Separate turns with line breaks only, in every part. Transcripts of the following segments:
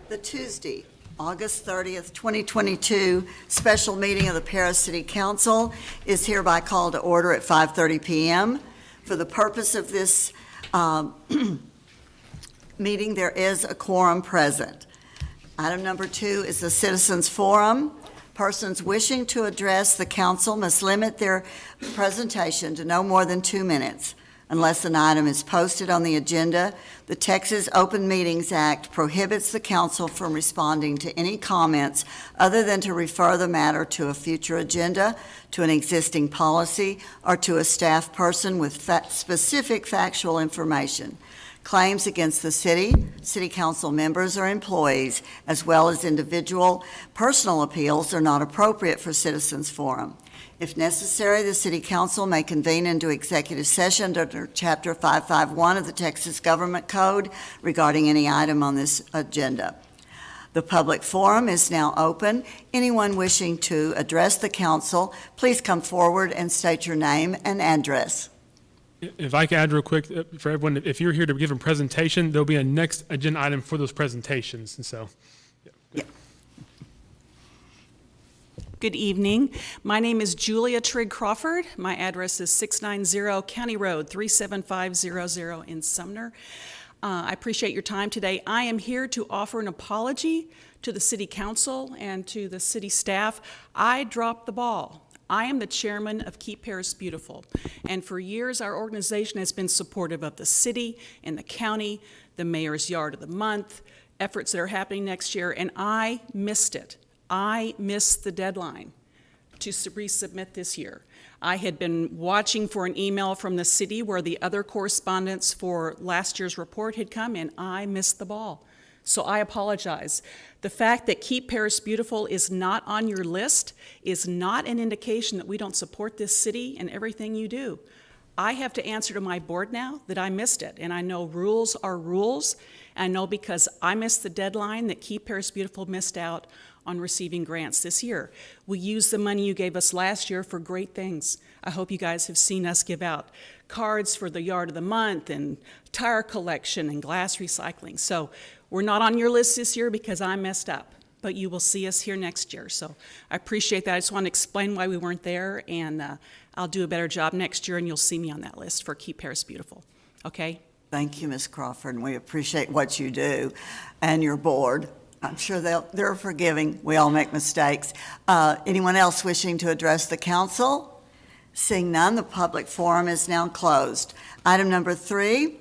The Tuesday, August 30th, 2022 special meeting of the Paris City Council is hereby called to order at 5:30 p.m. For the purpose of this meeting, there is a quorum present. Item number 2 is the Citizens Forum. Persons wishing to address the council must limit their presentation to no more than 2 minutes. Unless an item is posted on the agenda, the Texas Open Meetings Act prohibits the council from responding to any comments other than to refer the matter to a future agenda, to an existing policy, or to a staff person with specific factual information. Claims against the city council members or employees, as well as individual personal appeals, are not appropriate for Citizens Forum. If necessary, the City Council may convene into executive session under Chapter 551 of the Texas Government Code regarding any item on this agenda. The public forum is now open. Anyone wishing to address the council, please come forward and state your name and address.
If I can add real quick for everyone, if you're here to give a presentation, there'll be a next agenda item for those presentations. And so,
Yeah.
Good evening. My name is Julia Trigg Crawford. My address is 690 County Road, 37500 in Sumner. I appreciate your time today. I am here to offer an apology to the City Council and to the city staff. I dropped the ball. I am the chairman of Keep Paris Beautiful, and for years our organization has been supportive of the city and the county, the Mayor's Yard of the Month, efforts that are happening next year, and I missed it. I missed the deadline to resubmit this year. I had been watching for an email from the city where the other correspondence for last year's report had come, and I missed the ball. So I apologize. The fact that Keep Paris Beautiful is not on your list is not an indication that we don't support this city and everything you do. I have to answer to my board now that I missed it, and I know rules are rules. I know because I missed the deadline that Keep Paris Beautiful missed out on receiving grants this year. We used the money you gave us last year for great things. I hope you guys have seen us give out cards for the Yard of the Month and tire collection and glass recycling. So we're not on your list this year because I messed up, but you will see us here next year. So I appreciate that. I just want to explain why we weren't there, and I'll do a better job next year, and you'll see me on that list for Keep Paris Beautiful. Okay?
Thank you, Ms. Crawford, and we appreciate what you do and your board. I'm sure they're forgiving. We all make mistakes. Anyone else wishing to address the council? Seeing none, the public forum is now closed. Item number 3,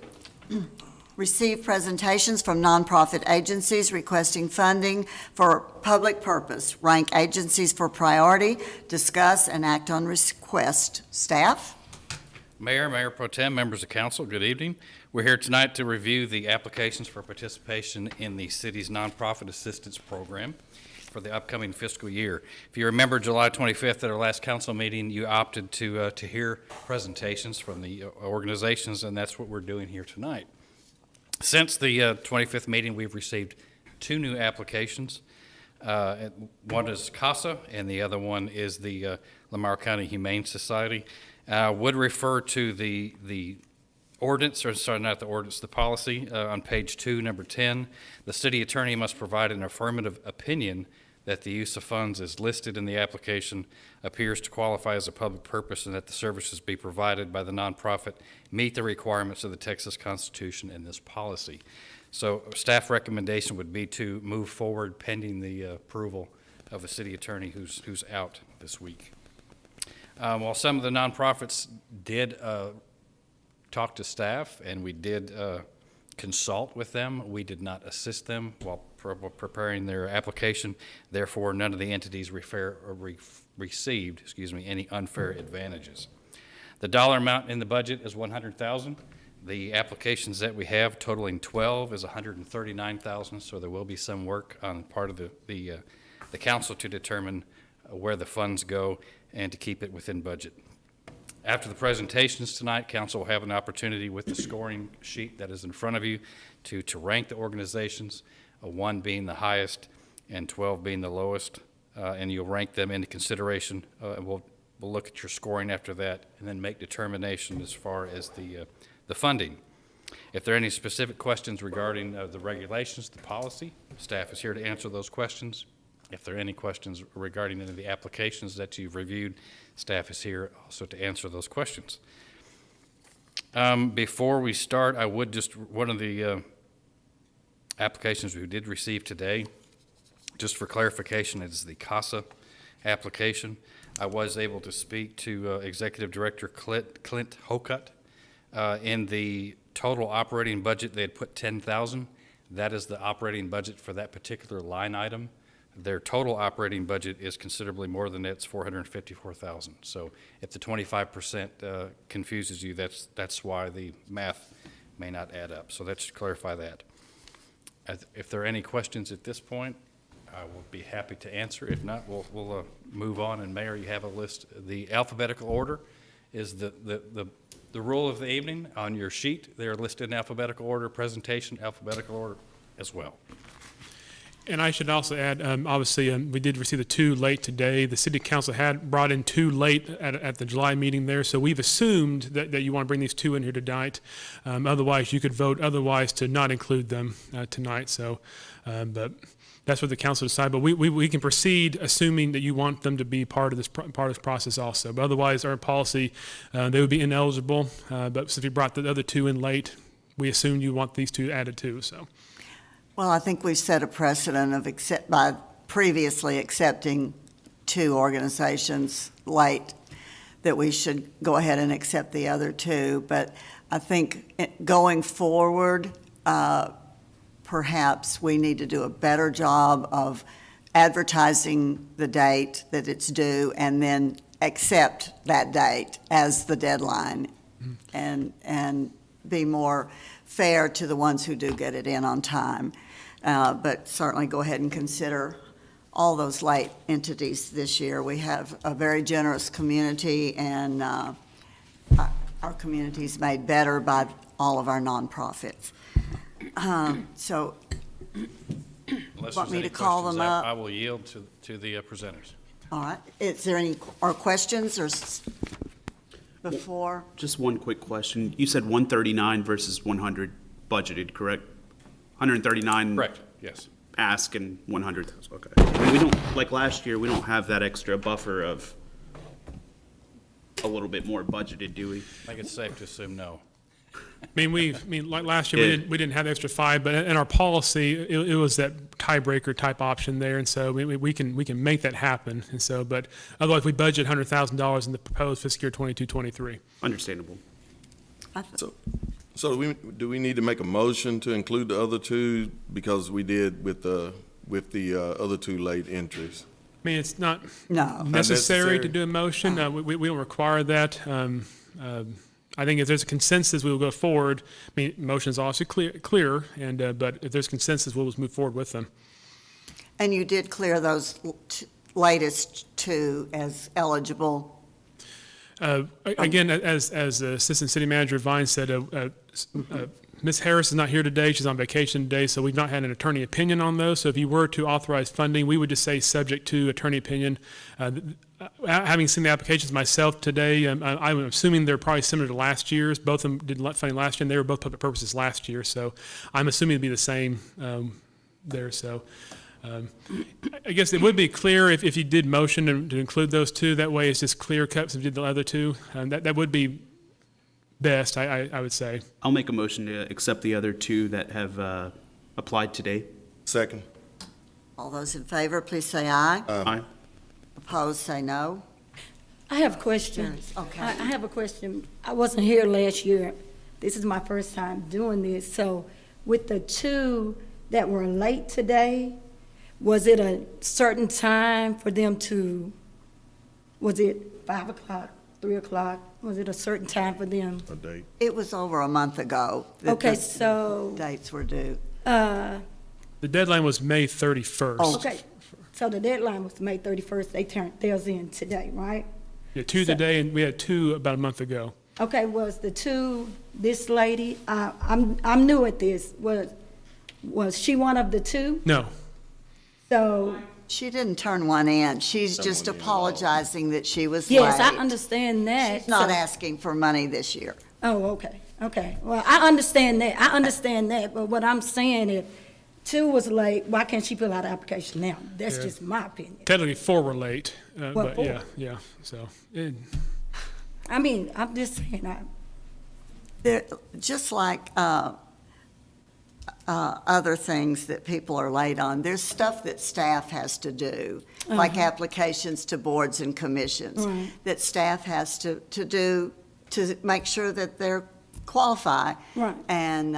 receive presentations from nonprofit agencies requesting funding for public purpose. Rank agencies for priority. Discuss and act on request. Staff?
Mayor Pro Tem, members of council, good evening. We're here tonight to review the applications for participation in the city's nonprofit assistance program for the upcoming fiscal year. If you remember July 25th at our last council meeting, you opted to hear presentations from the organizations, and that's what we're doing here tonight. Since the 25th meeting, we've received 2 new applications. One is CASA, and the other one is the Lamar County Humane Society. Would refer to the ordinance, or sorry, not the ordinance, the policy on page 2, number 10. The city attorney must provide an affirmative opinion that the use of funds as listed in the application appears to qualify as a public purpose and that the services be provided by the nonprofit meet the requirements of the Texas Constitution and this policy. So staff recommendation would be to move forward pending the approval of the city attorney who's out this week. While some of the nonprofits did talk to staff and we did consult with them, we did not assist them while preparing their application. Therefore, none of the entities received any unfair advantages. The dollar amount in the budget is $100,000. The applications that we have, totaling 12, is $139,000. So there will be some work on part of the council to determine where the funds go and to keep it within budget. After the presentations tonight, council will have an opportunity with the scoring sheet that is in front of you to rank the organizations, 1 being the highest and 12 being the lowest, and you'll rank them into consideration. We'll look at your scoring after that and then make determination as far as the funding. If there are any specific questions regarding the regulations, the policy, staff is here to answer those questions. If there are any questions regarding any of the applications that you've reviewed, staff is here also to answer those questions. Before we start, I would just, one of the applications we did receive today, just for clarification, it is the CASA application. I was able to speak to Executive Director Clint Hokut. In the total operating budget, they had put $10,000. That is the operating budget for that particular line item. Their total operating budget is considerably more than that. It's $454,000. So if the 25% confuses you, that's why the math may not add up. So let's clarify that. If there are any questions at this point, I will be happy to answer. If not, we'll move on. And Mayor, you have a list. The alphabetical order is the rule of the evening on your sheet. They're listed in alphabetical order, presentation, alphabetical order as well.
And I should also add, obviously, we did receive the two late today. The city council had brought in two late at the July meeting there, so we've assumed that you want to bring these two in here tonight. Otherwise, you could vote otherwise to not include them tonight. So, but that's what the council decided. But we can proceed assuming that you want them to be part of this process also. But otherwise, our policy, they would be ineligible. But since we brought the other two in late, we assume you want these two added too. So.
Well, I think we've set a precedent of by previously accepting two organizations late, that we should go ahead and accept the other two. But I think going forward, perhaps we need to do a better job of advertising the date that it's due and then accept that date as the deadline and be more fair to the ones who do get it in on time. But certainly go ahead and consider all those late entities this year. We have a very generous community, and our community's made better by all of our nonprofits. So,
Unless
want
there's
me
any
to call
questions,
them up?
I will yield to the presenters.
all right, is there any questions or before?
Just one quick question. You said 139 versus 100 budgeted, correct? 139
Correct, yes.
ask and 100. Okay. And we don't, like last year, we don't have that extra buffer of a little bit more budgeted, do we?
I think it's safe to assume no.
I mean, like last year,
Yeah.
we didn't have the extra five, but in our policy, it was that tiebreaker type option there, and so we can make that happen. And so, but otherwise, we budget $100,000 in the proposed fiscal year 22-23.
Understandable.
So do we need to make a motion to include the other two, because we did with the other two late entries?
I mean, it's not
No.
necessary to
necessary.
do a motion. We don't require that. I think if there's a consensus, we will go forward. I mean, motion is obviously clear, and but if there's consensus, we'll just move forward with them.
And you did clear those latest two as eligible?
Again, as Assistant City Manager Vine said, Ms. Harris is not here today. She's on vacation today, so we've not had an attorney opinion on those. So if you were to authorize funding, we would just say subject to attorney opinion. Having seen the applications myself today, I'm assuming they're probably similar to last year's. Both of them did funding last year, and they were both public purposes last year. So I'm assuming it'd be the same there. So I guess it would be clear if you did motion to include those two. That way it's just clear cut if you did the other two. That would be best, I would say.
I'll make a motion to accept the other two that have applied today.
Second.
All those in favor, please say aye.
Aye.
Opposed, say no.
I have a question.
Yes, okay.
I have a question. I wasn't here last year. This is my first time doing this. So with the two that were late today, was it a certain time for them to, was it 5 o'clock, 3 o'clock? Was it a certain time for them?
A date.
It was over a month ago that
Okay,
the
so,
dates were due.
The deadline was May 31st.
Oh.
okay, so the deadline was May 31st. They turned theirs in today, right?
Yeah, two today, and we had two about a month ago.
Okay, was the two, this lady, I'm new at this, was she one of the two?
No,
So
she didn't turn one in. She's just
Someone did.
apologizing that she was late.
Yes, I understand that.
She's not
so-
asking for money this year.
Oh, okay, okay. Well, I understand that, but what I'm saying is, 2 was late, why can't she fill out the application now? That's
Yeah.
just my opinion.
Technically, 4 were late, but
4?
yeah, so.
I mean, I'm just saying,
Just like other things that people are late on, there's stuff that staff has to do, like applications to boards and commissions,
Right.
that staff has to do to make sure that they're qualified.
Right.
And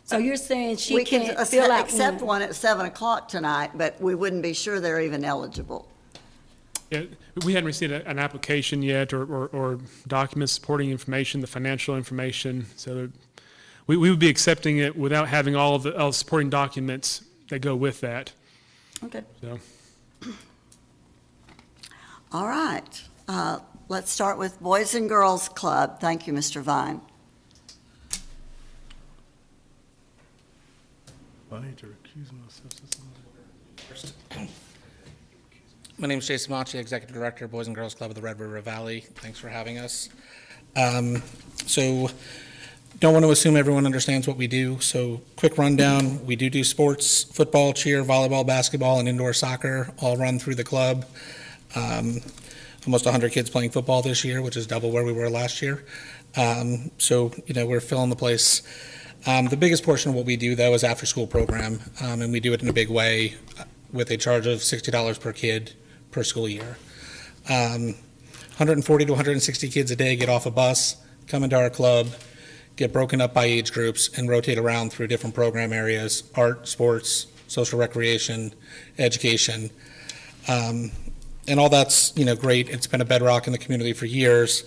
so you're saying she
we can
can't fill out
accept
one?
one at 7 o'clock tonight, but we wouldn't be sure they're even eligible.
Yeah, we hadn't received an application yet or documents supporting information, the financial information. So we would be accepting it without having all the supporting documents that go with that.
Okay.
So,
All right. Let's start with Boys and Girls Club. Thank you, Mr. Vine.
I need to recuse myself.
My name is Jason Machi, Executive Director, Boys and Girls Club of the Red River Valley. Thanks for having us. So, don't want to assume everyone understands what we do. So, quick rundown. We do sports, football, cheer, volleyball, basketball, and indoor soccer, all run through the club. Almost 100 kids playing football this year, which is double where we were last year. So, we're filling the place. The biggest portion of what we do, though, is after-school program, and we do it in a big way with a charge of $60 per kid per school year. 140 to 160 kids a day get off a bus, come into our club, get broken up by age groups, and rotate around through different program areas: art, sports, social recreation, education. And all that's, great. It's been a bedrock in the community for years.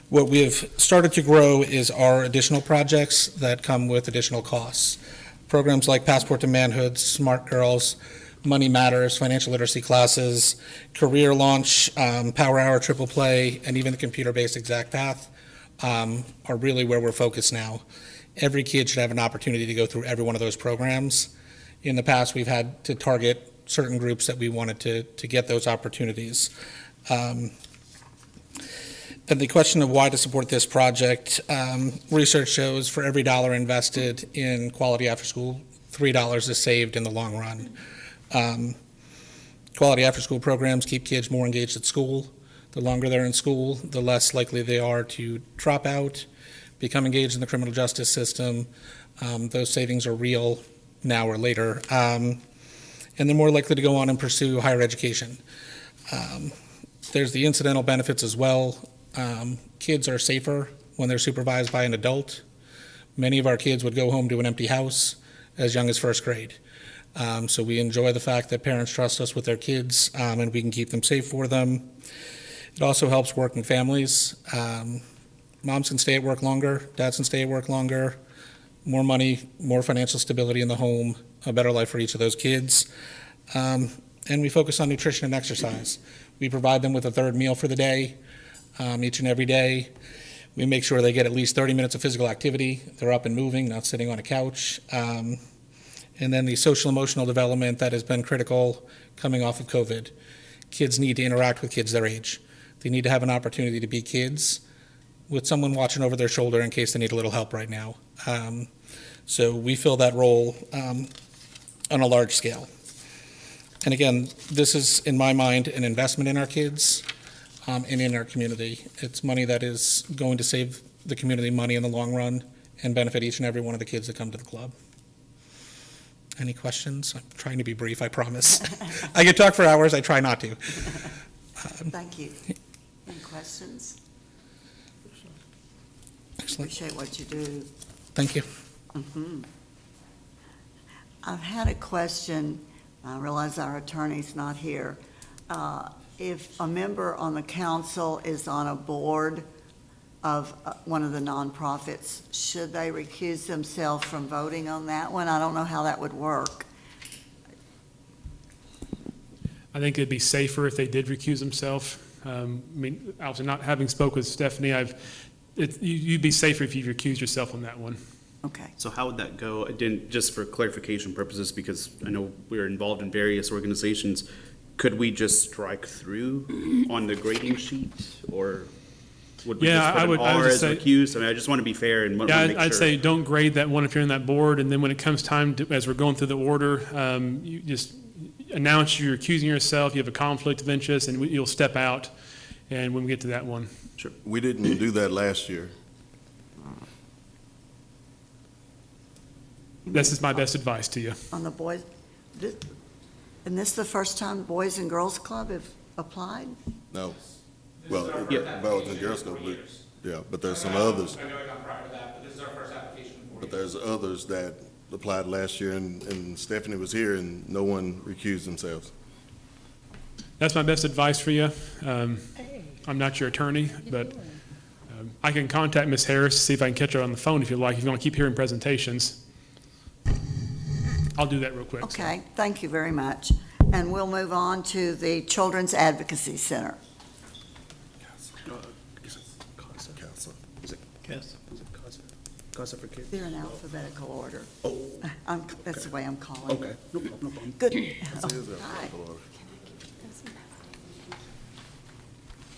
What we've started to grow is our additional projects that come with additional costs. Programs like Passport to Manhood, Smart Girls, Money Matters, financial literacy classes, career launch, Power Hour, Triple Play, and even the computer-based Exact Path are really where we're focused now. Every kid should have an opportunity to go through every one of those programs. In the past, we've had to target certain groups that we wanted to get those opportunities. And the question of why to support this project, research shows for every dollar invested in quality after-school, $3 is saved in the long run. Quality after-school programs keep kids more engaged at school. The longer they're in school, the less likely they are to drop out, become engaged in the criminal justice system. Those savings are real now or later. And they're more likely to go on and pursue higher education. There's the incidental benefits as well. Kids are safer when they're supervised by an adult. Many of our kids would go home to an empty house as young as first grade. So we enjoy the fact that parents trust us with their kids, and we can keep them safe for them. It also helps working families. Moms can stay at work longer, dads can stay at work longer, more money, more financial stability in the home, a better life for each of those kids. And we focus on nutrition and exercise. We provide them with a third meal for the day, each and every day. We make sure they get at least 30 minutes of physical activity. They're up and moving, not sitting on a couch. And then the social emotional development that has been critical coming off of COVID. Kids need to interact with kids their age. They need to have an opportunity to be kids with someone watching over their shoulder in case they need a little help right now. So we fill that role on a large scale. And again, this is, in my mind, an investment in our kids and in our community. It's money that is going to save the community money in the long run and benefit each and every one of the kids that come to the club. Any questions? I'm trying to be brief, I promise. I could talk for hours, I try not to.
Thank you. Any questions?
Excellent,
Appreciate what you do.
thank you.
I've had a question. I realize our attorney's not here. If a member on the council is on a board of one of the nonprofits, should they recuse themselves from voting on that one? I don't know how that would work.
I think it'd be safer if they did recuse themselves. Obviously not having spoke with Stephanie, you'd be safer if you recused yourself on that one.
Okay.
So how would that go? I didn't, just for clarification purposes, because I know we're involved in various organizations, could we just strike through on the grading sheet, or would we
Yeah,
just put
I
an
would
R
just
as
say-
recused? I mean, I just want to be fair and want to
Yeah,
make
I'd
sure.
say don't grade that one if you're in that board, and then when it comes time to, as we're going through the order, you just announce you're accusing yourself, you have a conflict of interest, and you'll step out, and when we get to that one.
We didn't do that last year.
This is my best advice to you.
On the boys, and this is the first time the Boys and Girls Club have applied?
No. Well,
Yeah.
Boys and Girls Club, yeah, but there's some others.
I know I got prior to that, but this is our first application for
But there's others that applied last year, and Stephanie was here, and no one recused themselves.
That's my best advice for you. I'm not your attorney, but I can contact Ms. Harris, see if I can catch her on the phone if you like, if you want to keep hearing presentations. I'll do that real quick.
Okay, thank you very much. And we'll move on to the Children's Advocacy Center.
Is it CASA?
Council.
Is it CASA? CASA for kids?
They're in alphabetical order.
Oh,
That's the way I'm calling
okay.
it.
No problem, no problem.
Good.
It is
Oh,
a
hi.
couple of-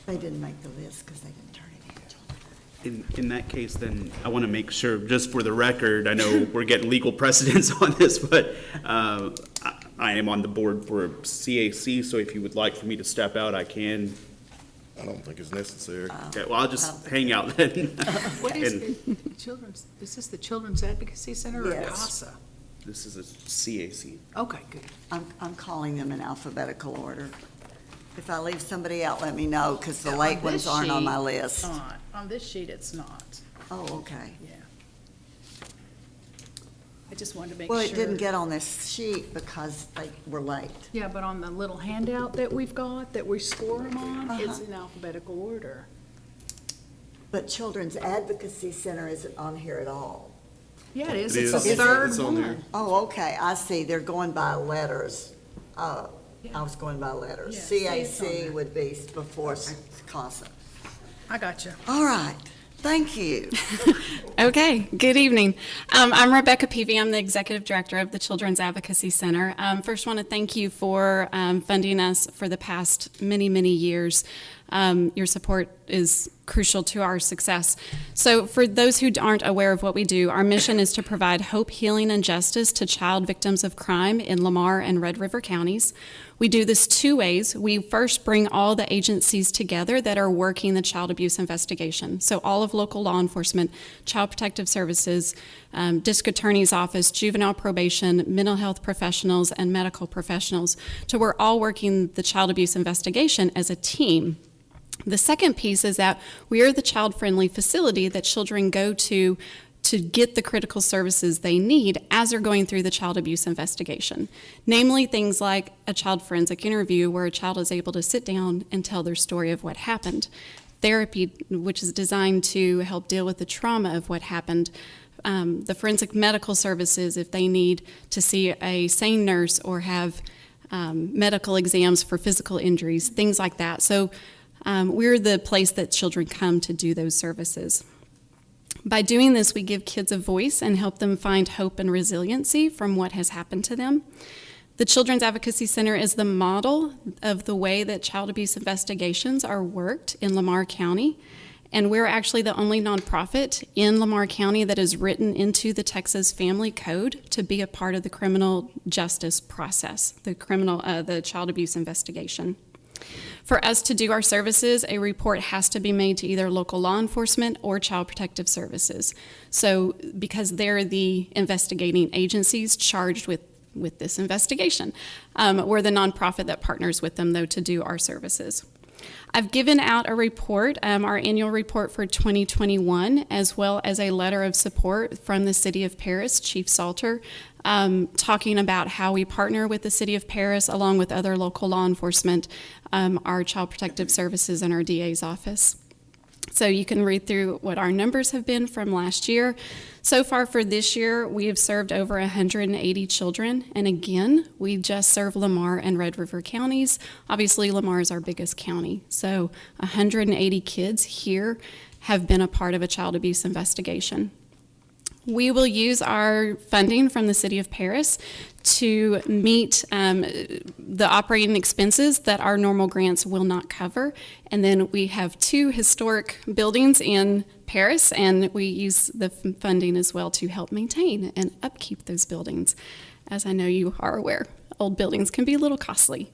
They didn't make the list because they didn't turn it in.
In that case, then, I want to make sure, just for the record, I know we're getting legal precedence on this, but I am on the board for CAC, so if you would like for me to step out, I can.
I don't think it's necessary.
Okay, well, I'll just hang out then.
What is
And
it? Children's, is this the Children's Advocacy Center or
Yes.
CASA?
this is a CAC.
Okay, good.
I'm calling them in alphabetical order. If I leave somebody out, let me know, because the late ones aren't on my list.
On this sheet, it's not,
Oh, okay.
yeah. I just wanted to make sure.
Well, it didn't get on this sheet because they were late.
Yeah, but on the little handout that we've got, that we score them on, it's
Uh-huh.
in alphabetical order.
But Children's Advocacy Center isn't on here at all.
Yeah, it is.
It
It's
is.
the third
It's on there.
one.
Oh, okay, I see, they're going by letters. I was going by letters.
Yeah, see, it's on
CAC
there.
would be before CASA.
I got you.
All right, thank you.
Okay, good evening. I'm Rebecca Peavy. I'm the Executive Director of the Children's Advocacy Center. First, want to thank you for funding us for the past many, many years. Your support is crucial to our success. So for those who aren't aware of what we do, our mission is to provide hope, healing, and justice to child victims of crime in Lamar and Red River counties. We do this two ways. We first bring all the agencies together that are working the child abuse investigation. So all of local law enforcement, Child Protective Services, District Attorney's Office, juvenile probation, mental health professionals, and medical professionals. So we're all working the child abuse investigation as a team. The second piece is that we are the child-friendly facility that children go to get the critical services they need as they're going through the child abuse investigation. Namely, things like a child forensic interview where a child is able to sit down and tell their story of what happened. Therapy, which is designed to help deal with the trauma of what happened. The forensic medical services, if they need to see a sane nurse or have medical exams for physical injuries, things like that. So we're the place that children come to do those services. By doing this, we give kids a voice and help them find hope and resiliency from what has happened to them. The Children's Advocacy Center is the model of the way that child abuse investigations are worked in Lamar County, and we're actually the only nonprofit in Lamar County that is written into the Texas Family Code to be a part of the criminal justice process, the child abuse investigation. For us to do our services, a report has to be made to either local law enforcement or Child Protective Services. So because they're the investigating agencies charged with this investigation, we're the nonprofit that partners with them, though, to do our services. I've given out a report, our annual report for 2021, as well as a letter of support from the City of Paris, Chief Salter, talking about how we partner with the City of Paris along with other local law enforcement, our Child Protective Services, and our DA's office. So you can read through what our numbers have been from last year. So far for this year, we have served over 180 children. And again, we just serve Lamar and Red River counties. Obviously, Lamar is our biggest county. So 180 kids here have been a part of a child abuse investigation. We will use our funding from the City of Paris to meet the operating expenses that our normal grants will not cover. And then we have 2 historic buildings in Paris, and we use the funding as well to help maintain and upkeep those buildings. As I know you are aware, old buildings can be a little costly.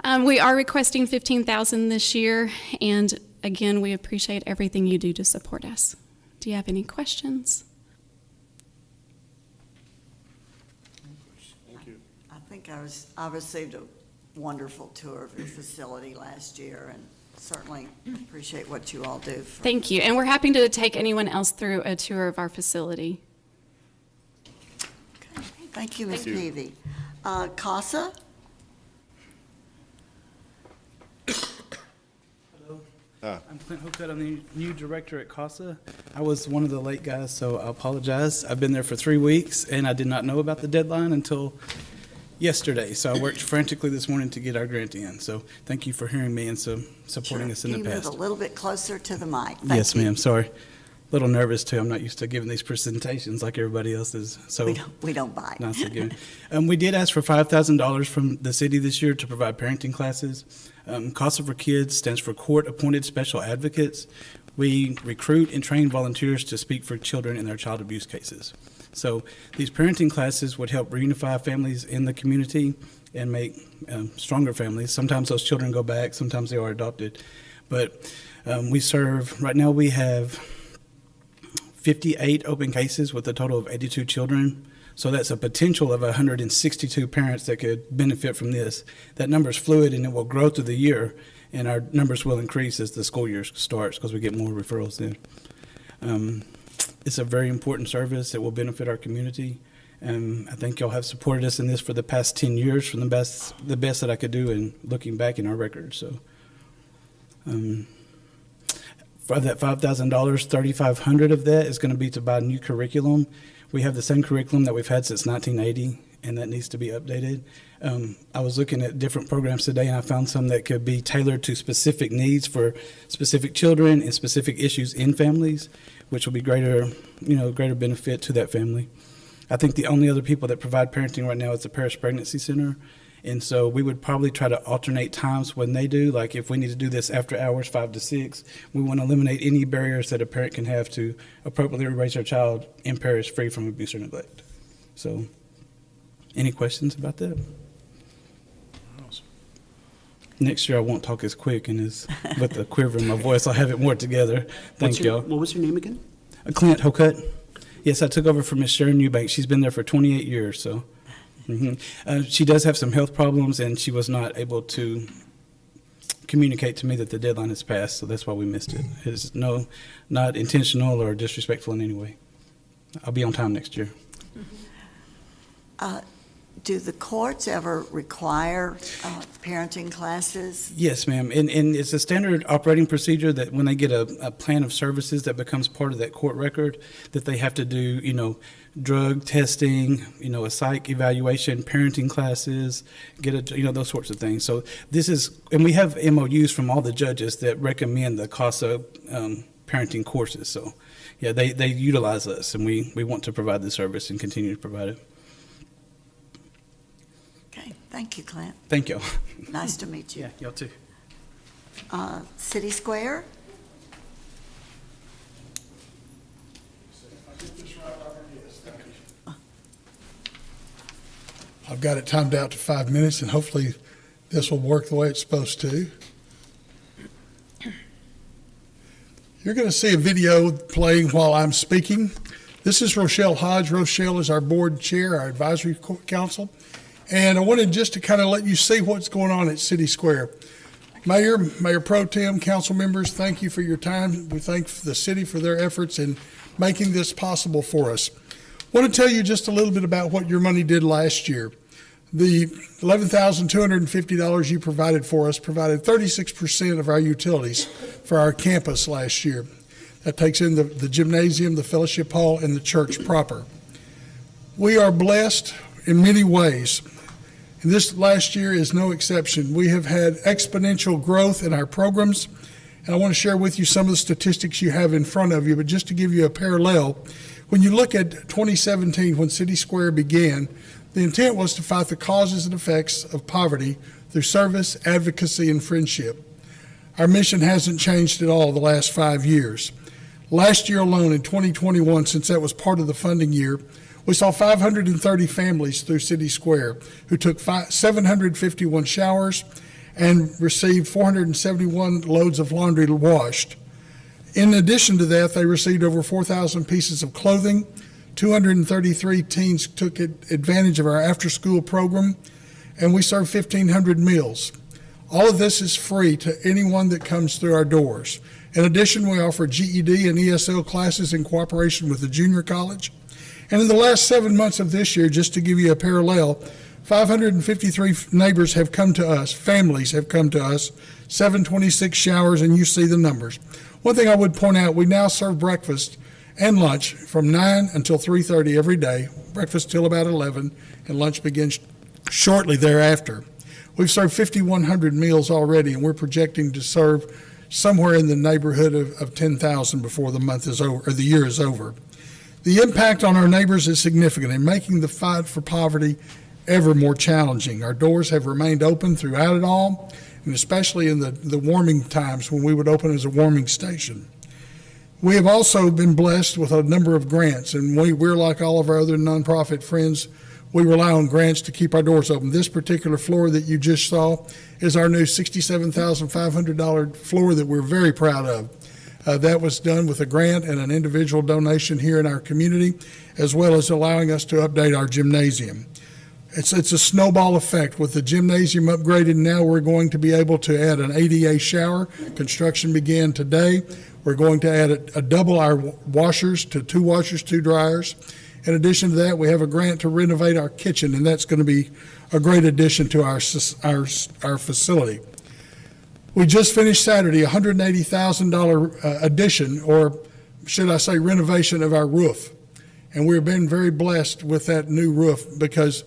We are requesting $15,000 this year, and again, we appreciate everything you do to support us. Do you have any questions?
I think I received a wonderful tour of your facility last year, and certainly appreciate what you all do.
Thank you, and we're happy to take anyone else through a tour of our facility.
Thank you, Ms. Peavy. CASA?
I'm Clint Hookutt. I'm the new director at CASA. I was one of the late guys, so I apologize. I've been there for 3 weeks, and I did not know about the deadline until yesterday. So I worked frantically this morning to get our grant in. So thank you for hearing me and supporting us in the
Can you
past.
move a little bit closer to the mic?
Yes,
Thank you.
ma'am. Sorry. A little nervous, too. I'm not used to giving these presentations like everybody else is. So
We don't bite.
not so good. We did ask for $5,000 from the city this year to provide parenting classes. CASA for Kids stands for Court-Appointed Special Advocates. We recruit and train volunteers to speak for children in their child abuse cases. So these parenting classes would help reunify families in the community and make stronger families. Sometimes those children go back, sometimes they are adopted. But right now we have 58 open cases with a total of 82 children. So that's a potential of 162 parents that could benefit from this. That number is fluid and it will grow through the year, and our numbers will increase as the school year starts because we get more referrals in. It's a very important service that will benefit our community. I think y'all have supported us in this for the past 10 years from the best that I could do in looking back in our records. So for that $5,000, $3,500 of that is going to be to buy new curriculum. We have the same curriculum that we've had since 1980, and that needs to be updated. I was looking at different programs today, and I found some that could be tailored to specific needs for specific children and specific issues in families, which will be greater benefit to that family. I think the only other people that provide parenting right now is the Paris Pregnancy Center. And so we would probably try to alternate times when they do. Like if we need to do this after hours, 5 to 6, we want to eliminate any barriers that a parent can have to appropriately raise their child in Paris free from abuse or neglect. So any questions about that? Next year I won't talk as quick and as with the quiver in my voice. I'll have it more together. Thank y'all.
What was your name again?
Clint Hookutt. Yes, I took over from Miss Sharon Eubank. She's been there for 28 years, so. She does have some health problems, and she was not able to communicate to me that the deadline has passed, so that's why we missed it. It's not intentional or disrespectful in any way. I'll be on time next year.
Do the courts ever require parenting classes?
Yes, ma'am. And it's a standard operating procedure that when they get a plan of services that becomes part of that court record, that they have to do, drug testing, a psych evaluation, parenting classes, those sorts of things. So and we have MOUs from all the judges that recommend the CASA parenting courses. So, yeah, they utilize us, and we want to provide the service and continue to provide it.
Okay, thank you, Clint.
Thank you.
Nice to meet you.
Yeah, y'all too.
City Square?
I've got it timed out to 5 minutes, and hopefully this will work the way it's supposed to. You're going to see a video playing while I'm speaking. This is Rochelle Hodge. Rochelle is our board chair, our advisory council. And I wanted just to kind of let you see what's going on at City Square. Mayor Pro Tem, council members, thank you for your time. We thank the city for their efforts in making this possible for us. I want to tell you just a little bit about what your money did last year. The $11,250 you provided for us provided 36% of our utilities for our campus last year. That takes in the gymnasium, the fellowship hall, and the church proper. We are blessed in many ways. And this last year is no exception. We have had exponential growth in our programs, and I want to share with you some of the statistics you have in front of you, but just to give you a parallel, When you look at 2017, when City Square began, the intent was to fight the causes and effects of poverty through service, advocacy, and friendship. Our mission hasn't changed at all the last 5 years. Last year alone, in 2021, since that was part of the funding year, we saw 530 families through City Square who took 751 showers and received 471 loads of laundry washed. In addition to that, they received over 4,000 pieces of clothing. 233 teens took advantage of our after-school program, and we served 1,500 meals. All of this is free to anyone that comes through our doors. In addition, we offer GED and ESL classes in cooperation with the junior college. And in the last 7 months of this year, just to give you a parallel, 553 neighbors have come to us, families have come to us, 726 showers, and you see the numbers. One thing I would point out, we now serve breakfast and lunch from 9 until 3:30 every day, breakfast till about 11, and lunch begins shortly thereafter. We've served 5,100 meals already, and we're projecting to serve somewhere in the neighborhood of 10,000 before the month is over, or the year is over. The impact on our neighbors is significant in making the fight for poverty ever more challenging. Our doors have remained open throughout it all, and especially in the warming times when we would open as a warming station. We have also been blessed with a number of grants, and we're like all of our other nonprofit friends. We rely on grants to keep our doors open. This particular floor that you just saw is our new $67,500 floor that we're very proud of. That was done with a grant and an individual donation here in our community, as well as allowing us to update our gymnasium. It's a snowball effect. With the gymnasium upgraded now, we're going to be able to add an ADA shower. Construction began today. We're going to add double our washers to 2 washers, 2 dryers. In addition to that, we have a grant to renovate our kitchen, and that's going to be a great addition to our facility. We just finished Saturday a $180,000 addition, or should I say renovation of our roof. And we've been very blessed with that new roof, because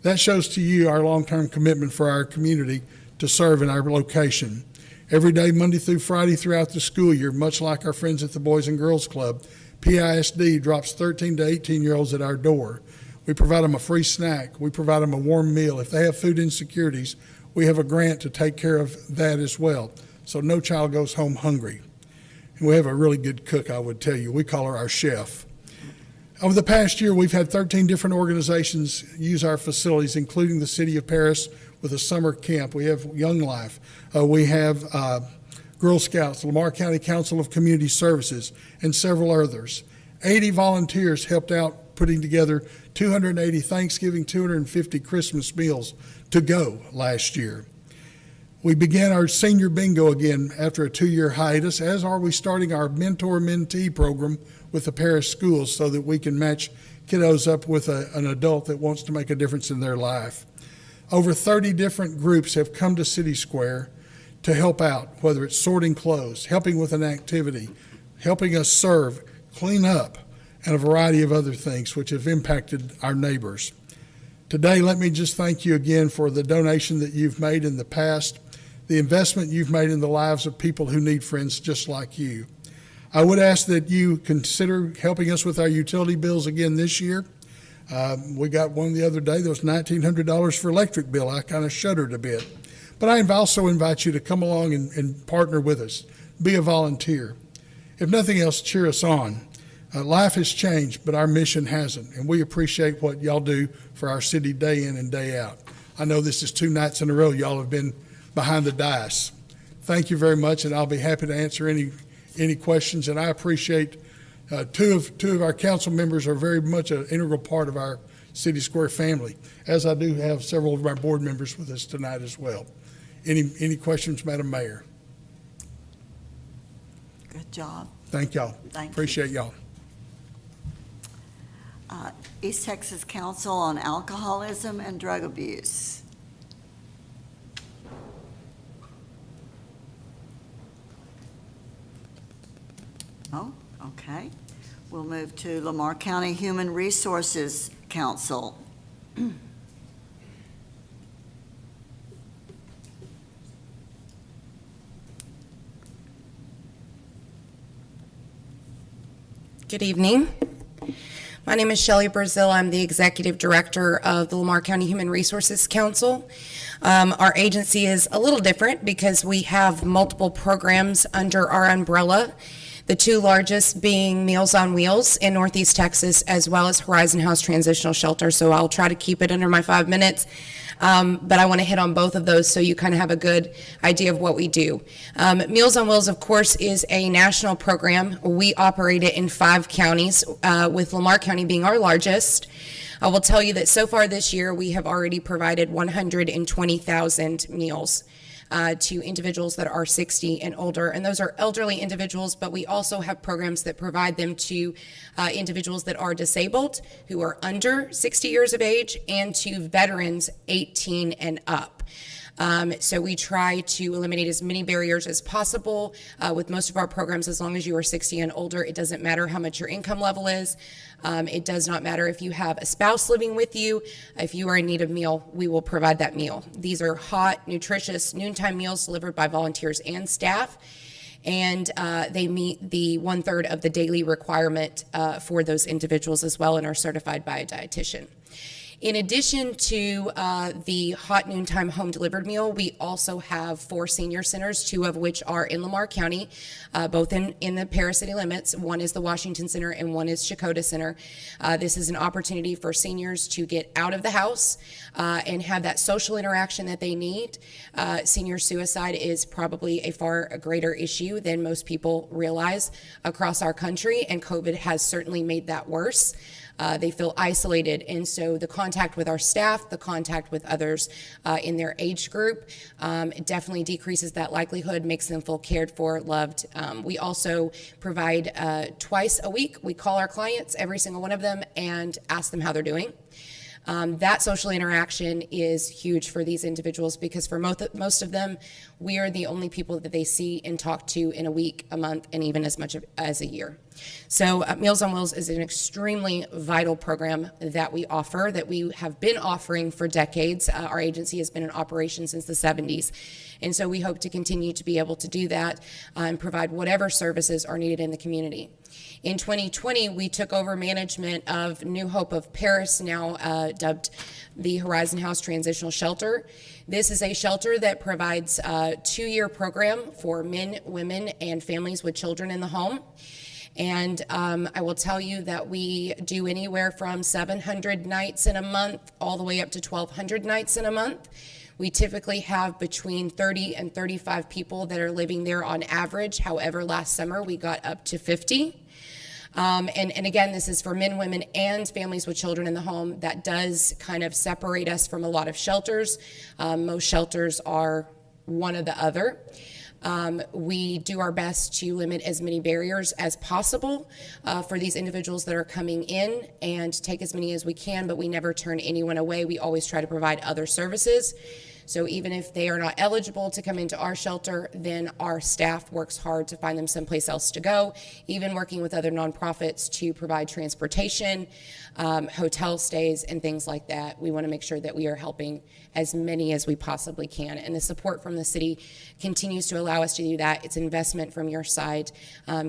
that shows to you our long-term commitment for our community to serve in our location. Every day, Monday through Friday throughout the school year, much like our friends at the Boys and Girls Club, PISD drops 13 to 18-year-olds at our door. We provide them a free snack. We provide them a warm meal. If they have food insecurities, we have a grant to take care of that as well, so no child goes home hungry. And we have a really good cook, I would tell you. We call her our chef. Over the past year, we've had 13 different organizations use our facilities, including the City of Paris with a summer camp. We have Young Life. We have Girl Scouts, Lamar County Council of Community Services, and several others. 80 volunteers helped out putting together 280 Thanksgiving, 250 Christmas meals to go last year. We began our senior bingo again after a 2-year hiatus, as are we starting our mentor-mentee program with the Paris schools so that we can match kiddos up with an adult that wants to make a difference in their life. Over 30 different groups have come to City Square to help out, whether it's sorting clothes, helping with an activity, helping us serve, clean up, and a variety of other things which have impacted our neighbors. Today, let me just thank you again for the donation that you've made in the past, the investment you've made in the lives of people who need friends just like you. I would ask that you consider helping us with our utility bills again this year. We got one the other day that was $1,900 for electric bill. I kind of shuddered a bit. But I also invite you to come along and partner with us. Be a volunteer. If nothing else, cheer us on. Life has changed, but our mission hasn't, and we appreciate what y'all do for our city day in and day out. I know this is 2 nights in a row y'all have been behind the dais. Thank you very much, and I'll be happy to answer any questions, and I appreciate two of our council members are very much an integral part of our City Square family, as I do have several of our board members with us tonight as well. Any questions, Madam Mayor?
Good job.
Thank y'all.
Thank you.
Appreciate y'all.
East Texas Council on Alcoholism and Drug Abuse. Oh, okay. We'll move to Lamar County Human Resources Council.
Good evening. My name is Shelley Brazil. I'm the Executive Director of the Lamar County Human Resources Council. Our agency is a little different because we have multiple programs under our umbrella, the two largest being Meals on Wheels in Northeast Texas, as well as Horizon House Transitional Shelter. So I'll try to keep it under my 5 minutes. But I want to hit on both of those so you kind of have a good idea of what we do. Meals on Wheels, of course, is a national program. We operate it in 5 counties, with Lamar County being our largest. I will tell you that so far this year, we have already provided 120,000 meals to individuals that are 60 and older. And those are elderly individuals, but we also have programs that provide them to individuals that are disabled, who are under 60 years of age, and to veterans 18 and up. So we try to eliminate as many barriers as possible with most of our programs. As long as you are 60 and older, it doesn't matter how much your income level is. It does not matter if you have a spouse living with you. If you are in need of a meal, we will provide that meal. These are hot, nutritious, noontime meals delivered by volunteers and staff. And they meet the 1/3 of the daily requirement for those individuals as well and are certified by a dietitian. In addition to the hot noontime home delivered meal, we also have 4 senior centers, 2 of which are in Lamar County, both in the Paris city limits. One is the Washington Center and one is Chakota Center. This is an opportunity for seniors to get out of the house and have that social interaction that they need. Senior suicide is probably a far greater issue than most people realize across our country, and COVID has certainly made that worse. They feel isolated, and so the contact with our staff, the contact with others in their age group, it definitely decreases that likelihood, makes them feel cared for, loved. We also provide twice a week. We call our clients, every single one of them, and ask them how they're doing. That social interaction is huge for these individuals because for most of them, we are the only people that they see and talk to in a week, a month, and even as much as a year. So Meals on Wheels is an extremely vital program that we offer, that we have been offering for decades. Our agency has been in operation since the 70s. And so we hope to continue to be able to do that and provide whatever services are needed in the community. In 2020, we took over management of New Hope of Paris, now dubbed the Horizon House Transitional Shelter. This is a shelter that provides a 2-year program for men, women, and families with children in the home. And I will tell you that we do anywhere from 700 nights in a month all the way up to 1,200 nights in a month. We typically have between 30 and 35 people that are living there on average. However, last summer we got up to 50. And again, this is for men, women, and families with children in the home. That does kind of separate us from a lot of shelters. Most shelters are one or the other. We do our best to limit as many barriers as possible for these individuals that are coming in and take as many as we can, but we never turn anyone away. We always try to provide other services. So even if they are not eligible to come into our shelter, then our staff works hard to find them someplace else to go, even working with other nonprofits to provide transportation, hotel stays, and things like that. We want to make sure that we are helping as many as we possibly can. And the support from the city continues to allow us to do that. It's investment from your side,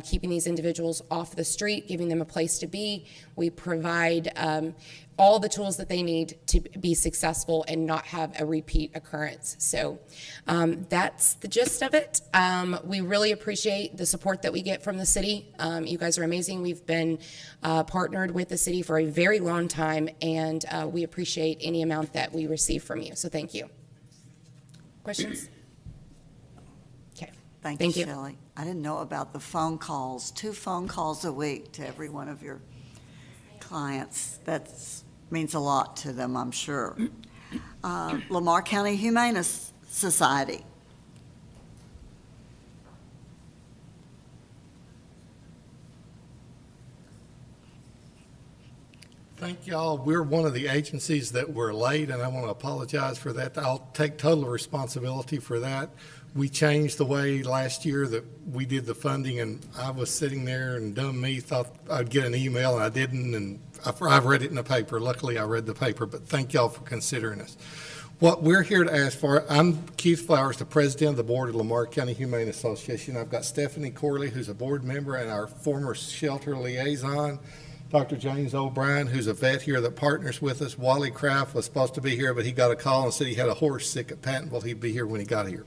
keeping these individuals off the street, giving them a place to be. We provide all the tools that they need to be successful and not have a repeat occurrence. So that's the gist of it. We really appreciate the support that we get from the city. You guys are amazing. We've been partnered with the city for a very long time, and we appreciate any amount that we receive from you. So thank you. Questions? Okay.
Thank you, Shelley. I didn't know about the phone calls, 2 phone calls a week to every one of your clients. That means a lot to them, I'm sure. Lamar County Humane Society.
Thank y'all. We're one of the agencies that were late, and I want to apologize for that. I'll take total responsibility for that. We changed the way last year that we did the funding, and I was sitting there, and dumb me thought I'd get an email, and I didn't, and I've read it in the paper. Luckily, I read the paper, but thank y'all for considering us. What we're here to ask for, I'm Keith Flowers, the president of the board of Lamar County Humane Association. I've got Stephanie Corley, who's a board member and our former shelter liaison,
Dr. James O'Brien, who's a vet here that partners with us. Wally Kraft was supposed to be here, but he got a call and said he had a horse sick at Pattonville. He'd be here when he got here.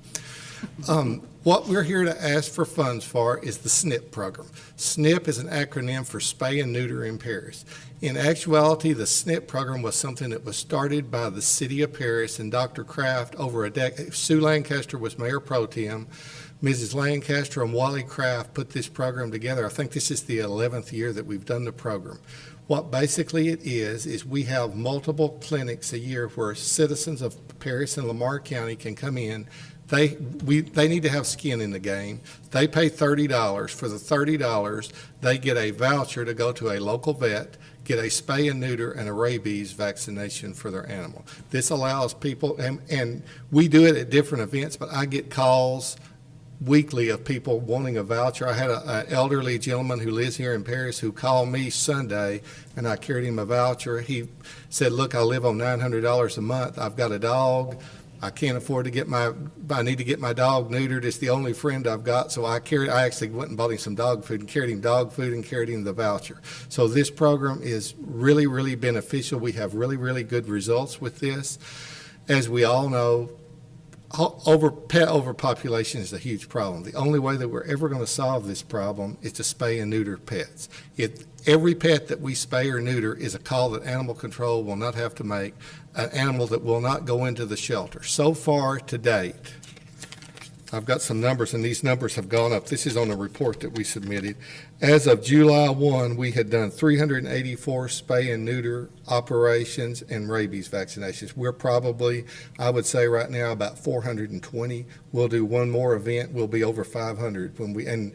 What we're here to ask for funds for is the SNP program. SNP is an acronym for Spay and Neuter in Paris. In actuality, the SNP program was something that was started by the city of Paris and Dr. Kraft over a decade. Sue Lancaster was mayor pro tem. Mrs. Lancaster and Wally Kraft put this program together. I think this is the 11th year that we've done the program. What basically it is we have multiple clinics a year where citizens of Paris and Lamar County can come in. They need to have skin in the game. They pay $30. For the $30, they get a voucher to go to a local vet, get a spay and neuter and a rabies vaccination for their animal. This allows people, and we do it at different events, but I get calls weekly of people wanting a voucher. I had an elderly gentleman who lives here in Paris who called me Sunday, and I carried him a voucher. He said, look, I live on $900 a month. I've got a dog. I can't afford to I need to get my dog neutered. It's the only friend I've got. So I actually went and bought him some dog food and carried him dog food and carried him the voucher. So this program is really, really beneficial. We have really, really good results with this. As we all know, pet overpopulation is a huge problem. The only way that we're ever going to solve this problem is to spay and neuter pets. Every pet that we spay or neuter is a call that animal control will not have to make, an animal that will not go into the shelter. So far to date, I've got some numbers, and these numbers have gone up. This is on a report that we submitted. As of July 1, we had done 384 spay and neuter operations and rabies vaccinations. We're probably, I would say right now, about 420. We'll do one more event. We'll be over 500 and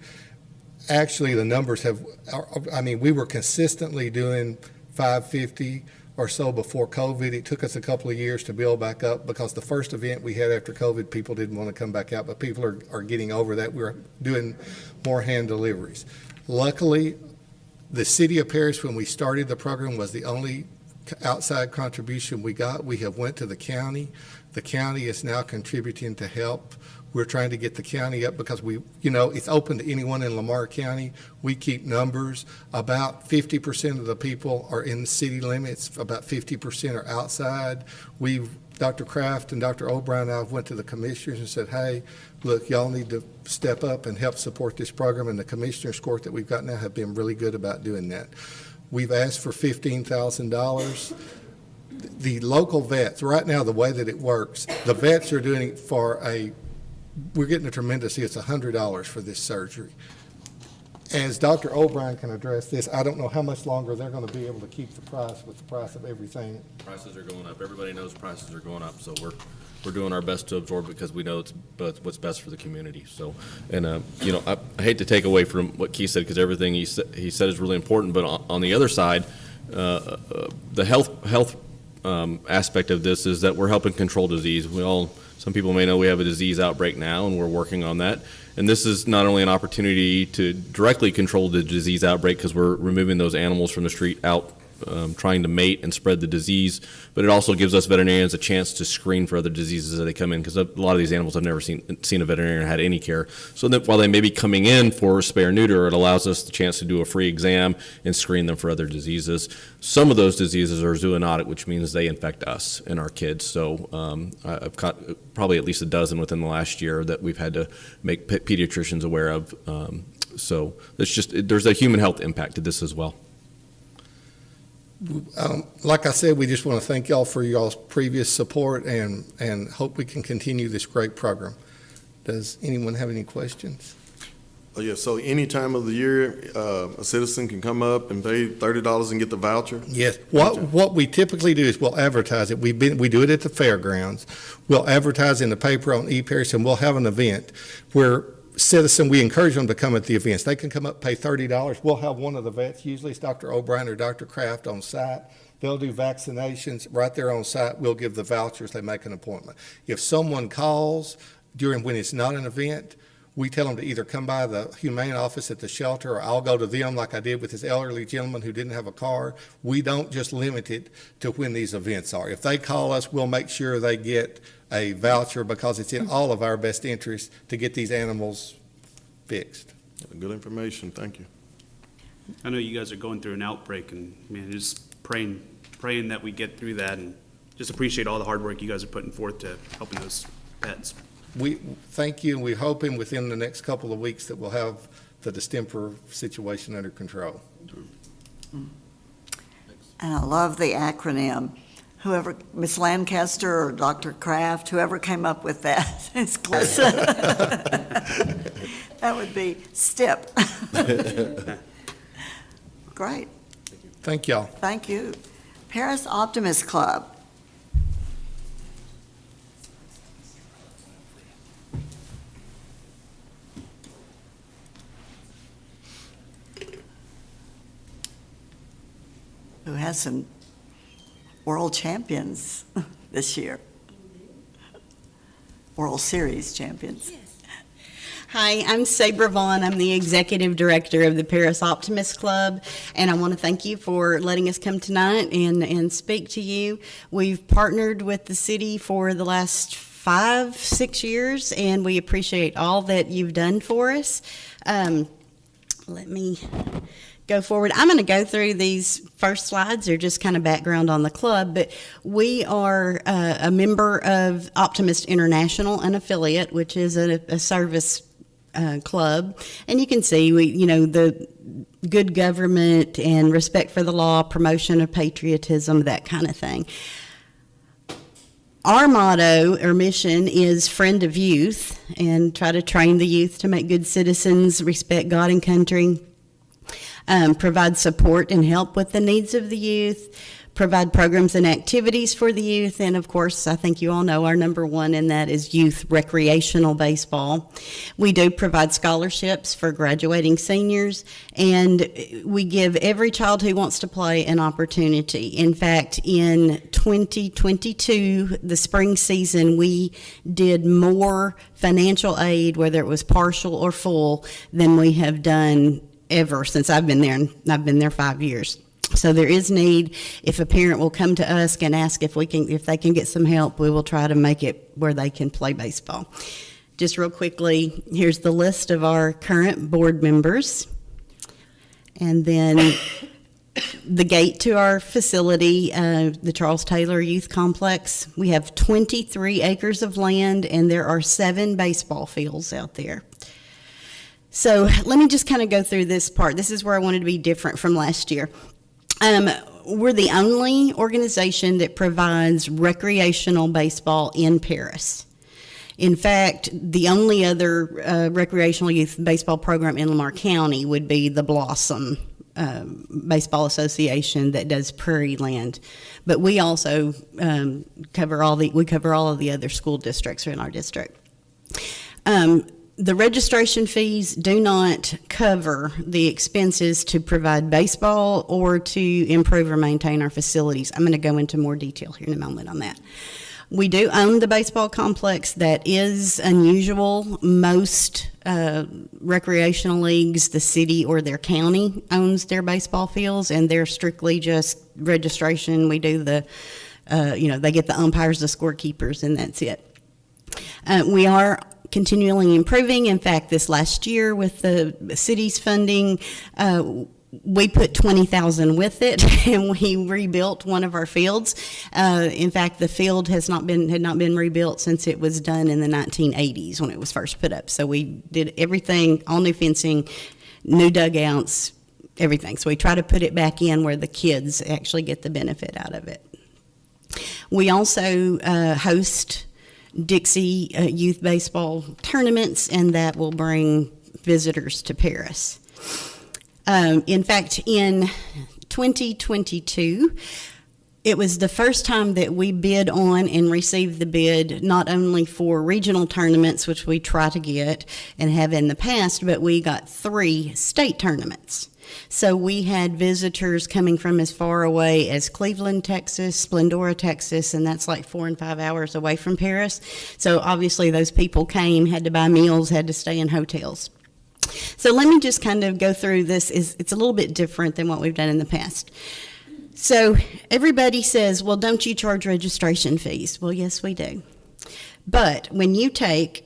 actually the numbers we were consistently doing 550 or so before COVID. It took us a couple of years to build back up because the first event we had after COVID, people didn't want to come back out, but people are getting over that. We're doing more hand deliveries. Luckily, the city of Paris, when we started the program, was the only outside contribution we got. We have went to the county. The county is now contributing to help. We're trying to get the county up because it's open to anyone in Lamar County. We keep numbers. About 50% of the people are in the city limits. About 50% are outside. Dr. Kraft and Dr. O'Brien and I went to the commissioners and said, hey, look, y'all need to step up and help support this program. And the commissioners court that we've got now have been really good about doing that. We've asked for $15,000. The local vets, right now, the way that it works, the vets are doing it we're getting a tremendous, it's $100 for this surgery. As Dr. O'Brien can address this, I don't know how much longer they're going to be able to keep the price with the price of everything.
Prices are going up. Everybody knows prices are going up, so we're doing our best to absorb it because we know it's what's best for the community. So, and I hate to take away from what Keith said because everything he said is really important. But on the other side, the health aspect of this is that we're helping control disease. Some people may know we have a disease outbreak now, and we're working on that. And this is not only an opportunity to directly control the disease outbreak because we're removing those animals from the street out trying to mate and spread the disease, but it also gives us veterinarians a chance to screen for other diseases as they come in because a lot of these animals have never seen a veterinarian or had any care. So that while they may be coming in for spay or neuter, it allows us the chance to do a free exam and screen them for other diseases. Some of those diseases are zoonotic, which means they infect us and our kids. So I've caught probably at least a dozen within the last year that we've had to make pediatricians aware of. So there's a human health impact to this as well.
Like I said, we just want to thank y'all for y'all's previous support and hope we can continue this great program. Does anyone have any questions?
Oh, yeah, so any time of the year, a citizen can come up and pay $30 and get the voucher?
Yes. What we typically do is we'll advertise it. We do it at the fairgrounds. We'll advertise in the paper on eParis, and we'll have an event where we encourage them to come at the events. They can come up, pay $30. We'll have one of the vets, usually it's Dr. O'Brien or Dr. Kraft on site. They'll do vaccinations right there on site. We'll give the vouchers. They make an appointment. If someone calls when it's not an event, we tell them to either come by the humane office at the shelter or I'll go to them like I did with this elderly gentleman who didn't have a car. We don't just limit it to when these events are. If they call us, we'll make sure they get a voucher because it's in all of our best interest to get these animals fixed.
Good information. Thank you.
I know you guys are going through an outbreak, and man, just praying that we get through that, and just appreciate all the hard work you guys are putting forth to helping those pets.
We thank you, and we're hoping within the next couple of weeks that we'll have the distemper situation under control.
And I love the acronym. Whoever, Ms. Lancaster or Dr. Kraft, whoever came up with that is close. That would be STIP. Great.
Thank y'all.
Thank you. Paris Optimist Club. Who has some world champions this year. World Series champions.
Hi, I'm Sabra Vaughn. I'm the Executive Director of the Paris Optimist Club, and I want to thank you for letting us come tonight and speak to you. We've partnered with the city for the last 5-6 years, and we appreciate all that you've done for us. Let me go forward. I'm going to go through these first slides. They're just kind of background on the club, but we are a member of Optimist International, an affiliate, which is a service club. And you can see the good government and respect for the law, promotion of patriotism, that kind of thing. Our motto or mission is friend of youth, and try to train the youth to make good citizens, respect God and country, provide support and help with the needs of the youth, provide programs and activities for the youth, and of course, I think you all know our number one in that is youth recreational baseball. We do provide scholarships for graduating seniors, and we give every child who wants to play an opportunity. In fact, in 2022, the spring season, we did more financial aid, whether it was partial or full, than we have done ever since I've been there, and I've been there 5 years. So there is need. If a parent will come to us and ask if they can get some help, we will try to make it where they can play baseball. Just real quickly, here's the list of our current board members. And then the gate to our facility, the Charles Taylor Youth Complex. We have 23 acres of land, and there are 7 baseball fields out there. So let me just kind of go through this part. This is where I wanted to be different from last year. We're the only organization that provides recreational baseball in Paris. In fact, the only other recreational youth baseball program in Lamar County would be the Blossom Baseball Association that does Prairie Land. But we also cover all of the other school districts in our district. The registration fees do not cover the expenses to provide baseball or to improve or maintain our facilities. I'm going to go into more detail here in a moment on that. We do own the baseball complex. That is unusual. Most recreational leagues, the city or their county owns their baseball fields, and they're strictly just registration. We do they get the umpires, the scorekeepers, and that's it. We are continually improving. In fact, this last year with the city's funding, we put $20,000 with it, and we rebuilt one of our fields. In fact, the field had not been rebuilt since it was done in the 1980s when it was first put up. So we did everything, all new fencing, new dugouts, everything. So we try to put it back in where the kids actually get the benefit out of it. We also host Dixie youth baseball tournaments, and that will bring visitors to Paris. In fact, in 2022, it was the first time that we bid on and received the bid not only for regional tournaments, which we try to get and have in the past, but we got 3 state tournaments. So we had visitors coming from as far away as Cleveland, Texas, Splendora, Texas, and that's like 4 and 5 hours away from Paris. So obviously those people came, had to buy meals, had to stay in hotels. So let me just kind of go through this. It's a little bit different than what we've done in the past. So everybody says, well, don't you charge registration fees? Well, yes, we do. But when you take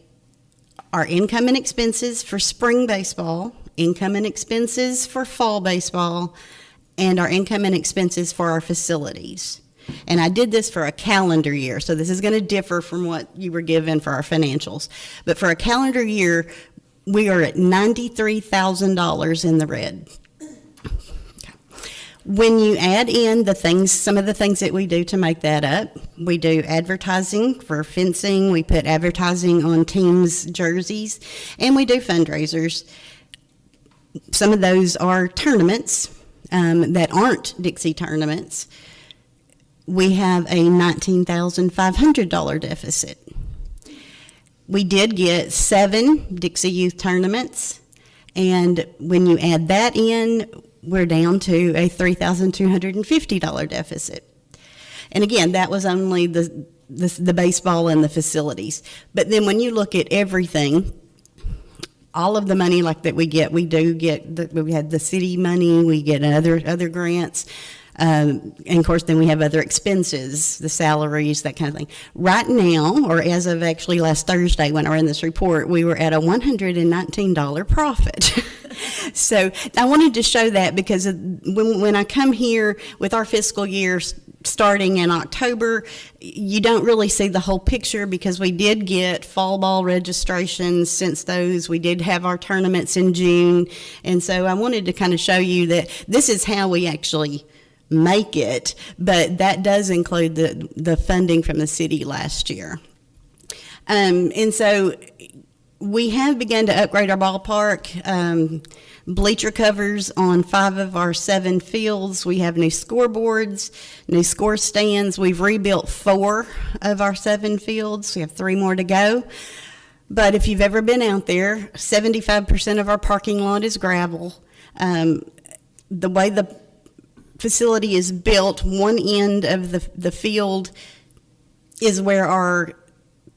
our income and expenses for spring baseball income and expenses for fall baseball, and our income and expenses for our facilities. And I did this for a calendar year, so this is going to differ from what you were given for our financials. But for a calendar year, we are at $93,000 in the red. When you add in some of the things that we do to make that up, we do advertising for fencing, we put advertising on teams' jerseys, and we do fundraisers. Some of those are tournaments that aren't Dixie tournaments. We have a $19,500 deficit. We did get 7 Dixie Youth tournaments, and when you add that in, we're down to a $3,250 deficit. And again, that was only the baseball and the facilities. But then when you look at everything, all of the money like that we get, we had the city money, we get other grants. And of course, then we have other expenses, the salaries, that kind of thing. Right now, or as of actually last Thursday when I ran this report, we were at a $119 profit. So I wanted to show that because when I come here with our fiscal year starting in October, you don't really see the whole picture because we did get fall ball registrations since those. We did have our tournaments in June. And so I wanted to kind of show you that this is how we actually make it, but that does include the funding from the city last year. And so we have begun to upgrade our ballpark. Bleacher covers on 5 of our 7 fields. We have new scoreboards, new score stands. We've rebuilt 4 of our 7 fields. We have 3 more to go. But if you've ever been out there, 75% of our parking lot is gravel. The way the facility is built, one end of the field is where our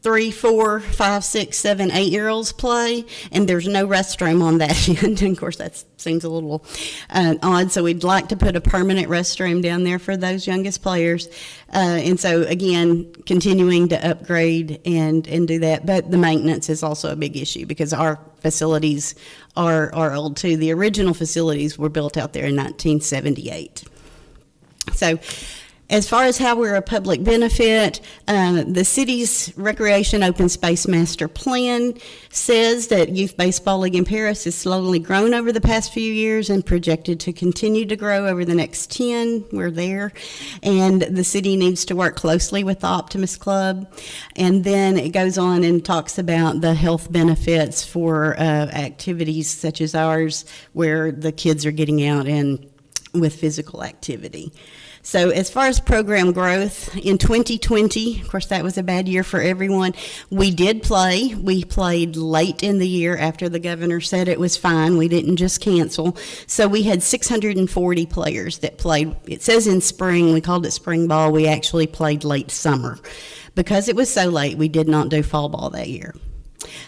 3, 4, 5, 6, 7, 8-year-olds play, and there's no restroom on that end. And of course, that seems a little odd, so we'd like to put a permanent restroom down there for those youngest players. And so, again, continuing to upgrade and do that. But the maintenance is also a big issue because our facilities are old, too. The original facilities were built out there in 1978. So, as far as how we're a public benefit, the city's Recreation Open Space Master Plan says that Youth Baseball League in Paris has slowly grown over the past few years and projected to continue to grow over the next 10. We're there. And the city needs to work closely with the Optimist Club. And then it goes on and talks about the health benefits for activities such as ours where the kids are getting out and with physical activity. So as far as program growth, in 2020, of course that was a bad year for everyone, we did play. We played late in the year after the governor said it was fine. We didn't just cancel. So we had 640 players that played. It says in spring, we called it spring ball. We actually played late summer. Because it was so late, we did not do fall ball that year.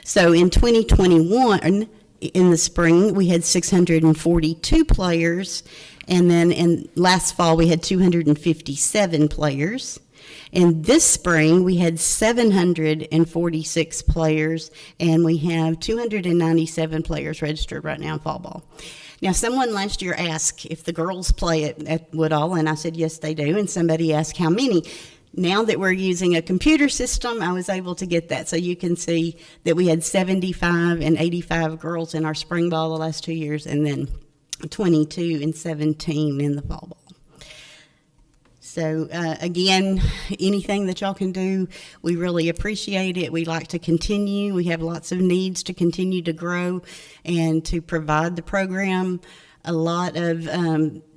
So in 2021, in the spring, we had 642 players. And then in last fall, we had 257 players. And this spring, we had 746 players, and we have 297 players registered right now in fall ball. Now, someone last year asked if the girls play at Woodall, and I said, yes, they do. And somebody asked how many. Now that we're using a computer system, I was able to get that. So you can see that we had 75 and 85 girls in our spring ball the last 2 years, and then 22 and 17 in the fall ball. So again, anything that y'all can do, we really appreciate it. We like to continue. We have lots of needs to continue to grow and to provide the program. A lot of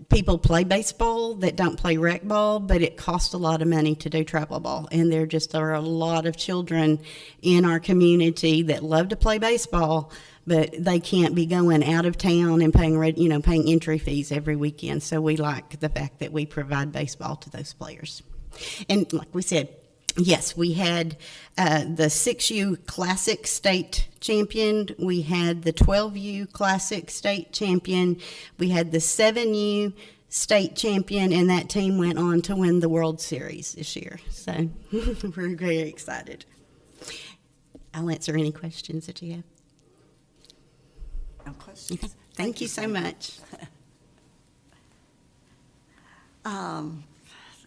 people play baseball that don't play rec ball, but it costs a lot of money to do travel ball. And there just are a lot of children in our community that love to play baseball, but they can't be going out of town and paying entry fees every weekend. So we like the fact that we provide baseball to those players. And like we said, yes, we had the 6U Classic State Champion. We had the 12U Classic State Champion. We had the 7U State Champion, and that team went on to win the World Series this year. So we're very excited. I'll answer any questions that you have.
No questions.
Thank you so much.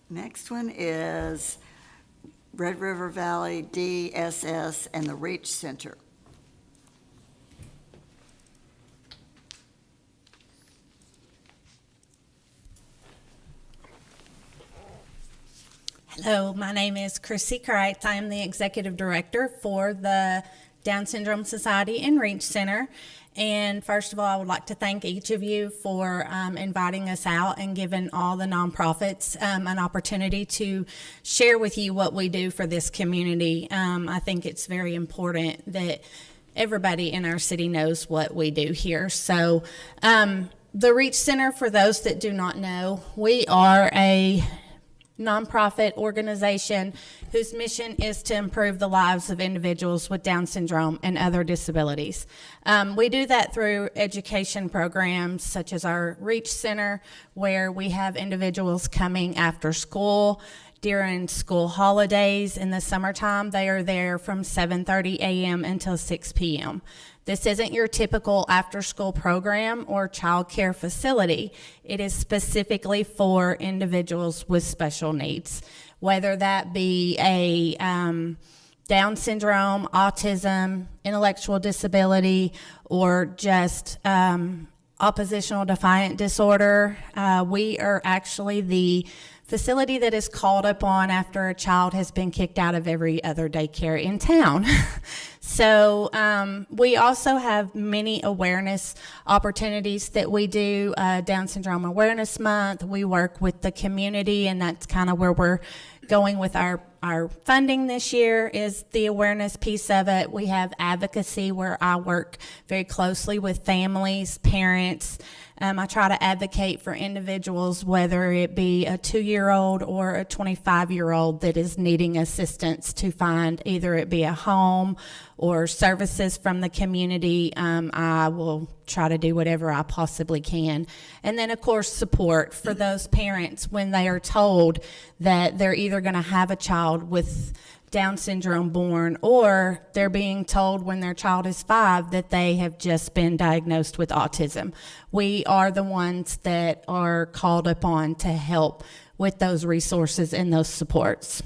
Next one is Red River Valley DSS and the Reach Center.
Hello, my name is Chrissy Kreitz. I am the Executive Director for the Down Syndrome Society and Reach Center. And first of all, I would like to thank each of you for inviting us out and giving all the nonprofits an opportunity to share with you what we do for this community. I think it's very important that everybody in our city knows what we do here. So the Reach Center, for those that do not know, we are a nonprofit organization whose mission is to improve the lives of individuals with Down syndrome and other disabilities. We do that through education programs such as our Reach Center, where we have individuals coming after school, during school holidays. In the summertime, they are there from 7:30 a.m. until 6 p.m. This isn't your typical after-school program or child care facility. It is specifically for individuals with special needs, whether that be a Down syndrome, autism, intellectual disability, or just oppositional defiant disorder. We are actually the facility that is called upon after a child has been kicked out of every other daycare in town. So we also have many awareness opportunities that we do. Down Syndrome Awareness Month, we work with the community, and that's kind of where we're going with our funding this year, is the awareness piece of it. We have advocacy, where I work very closely with families, parents. I try to advocate for individuals, whether it be a 2-year-old or a 25-year-old that is needing assistance to find either it be a home or services from the community. I will try to do whatever I possibly can. And then, of course, support for those parents when they are told that they're either going to have a child with Down syndrome born, or they're being told when their child is 5 that they have just been diagnosed with autism. We are the ones that are called upon to help with those resources and those supports.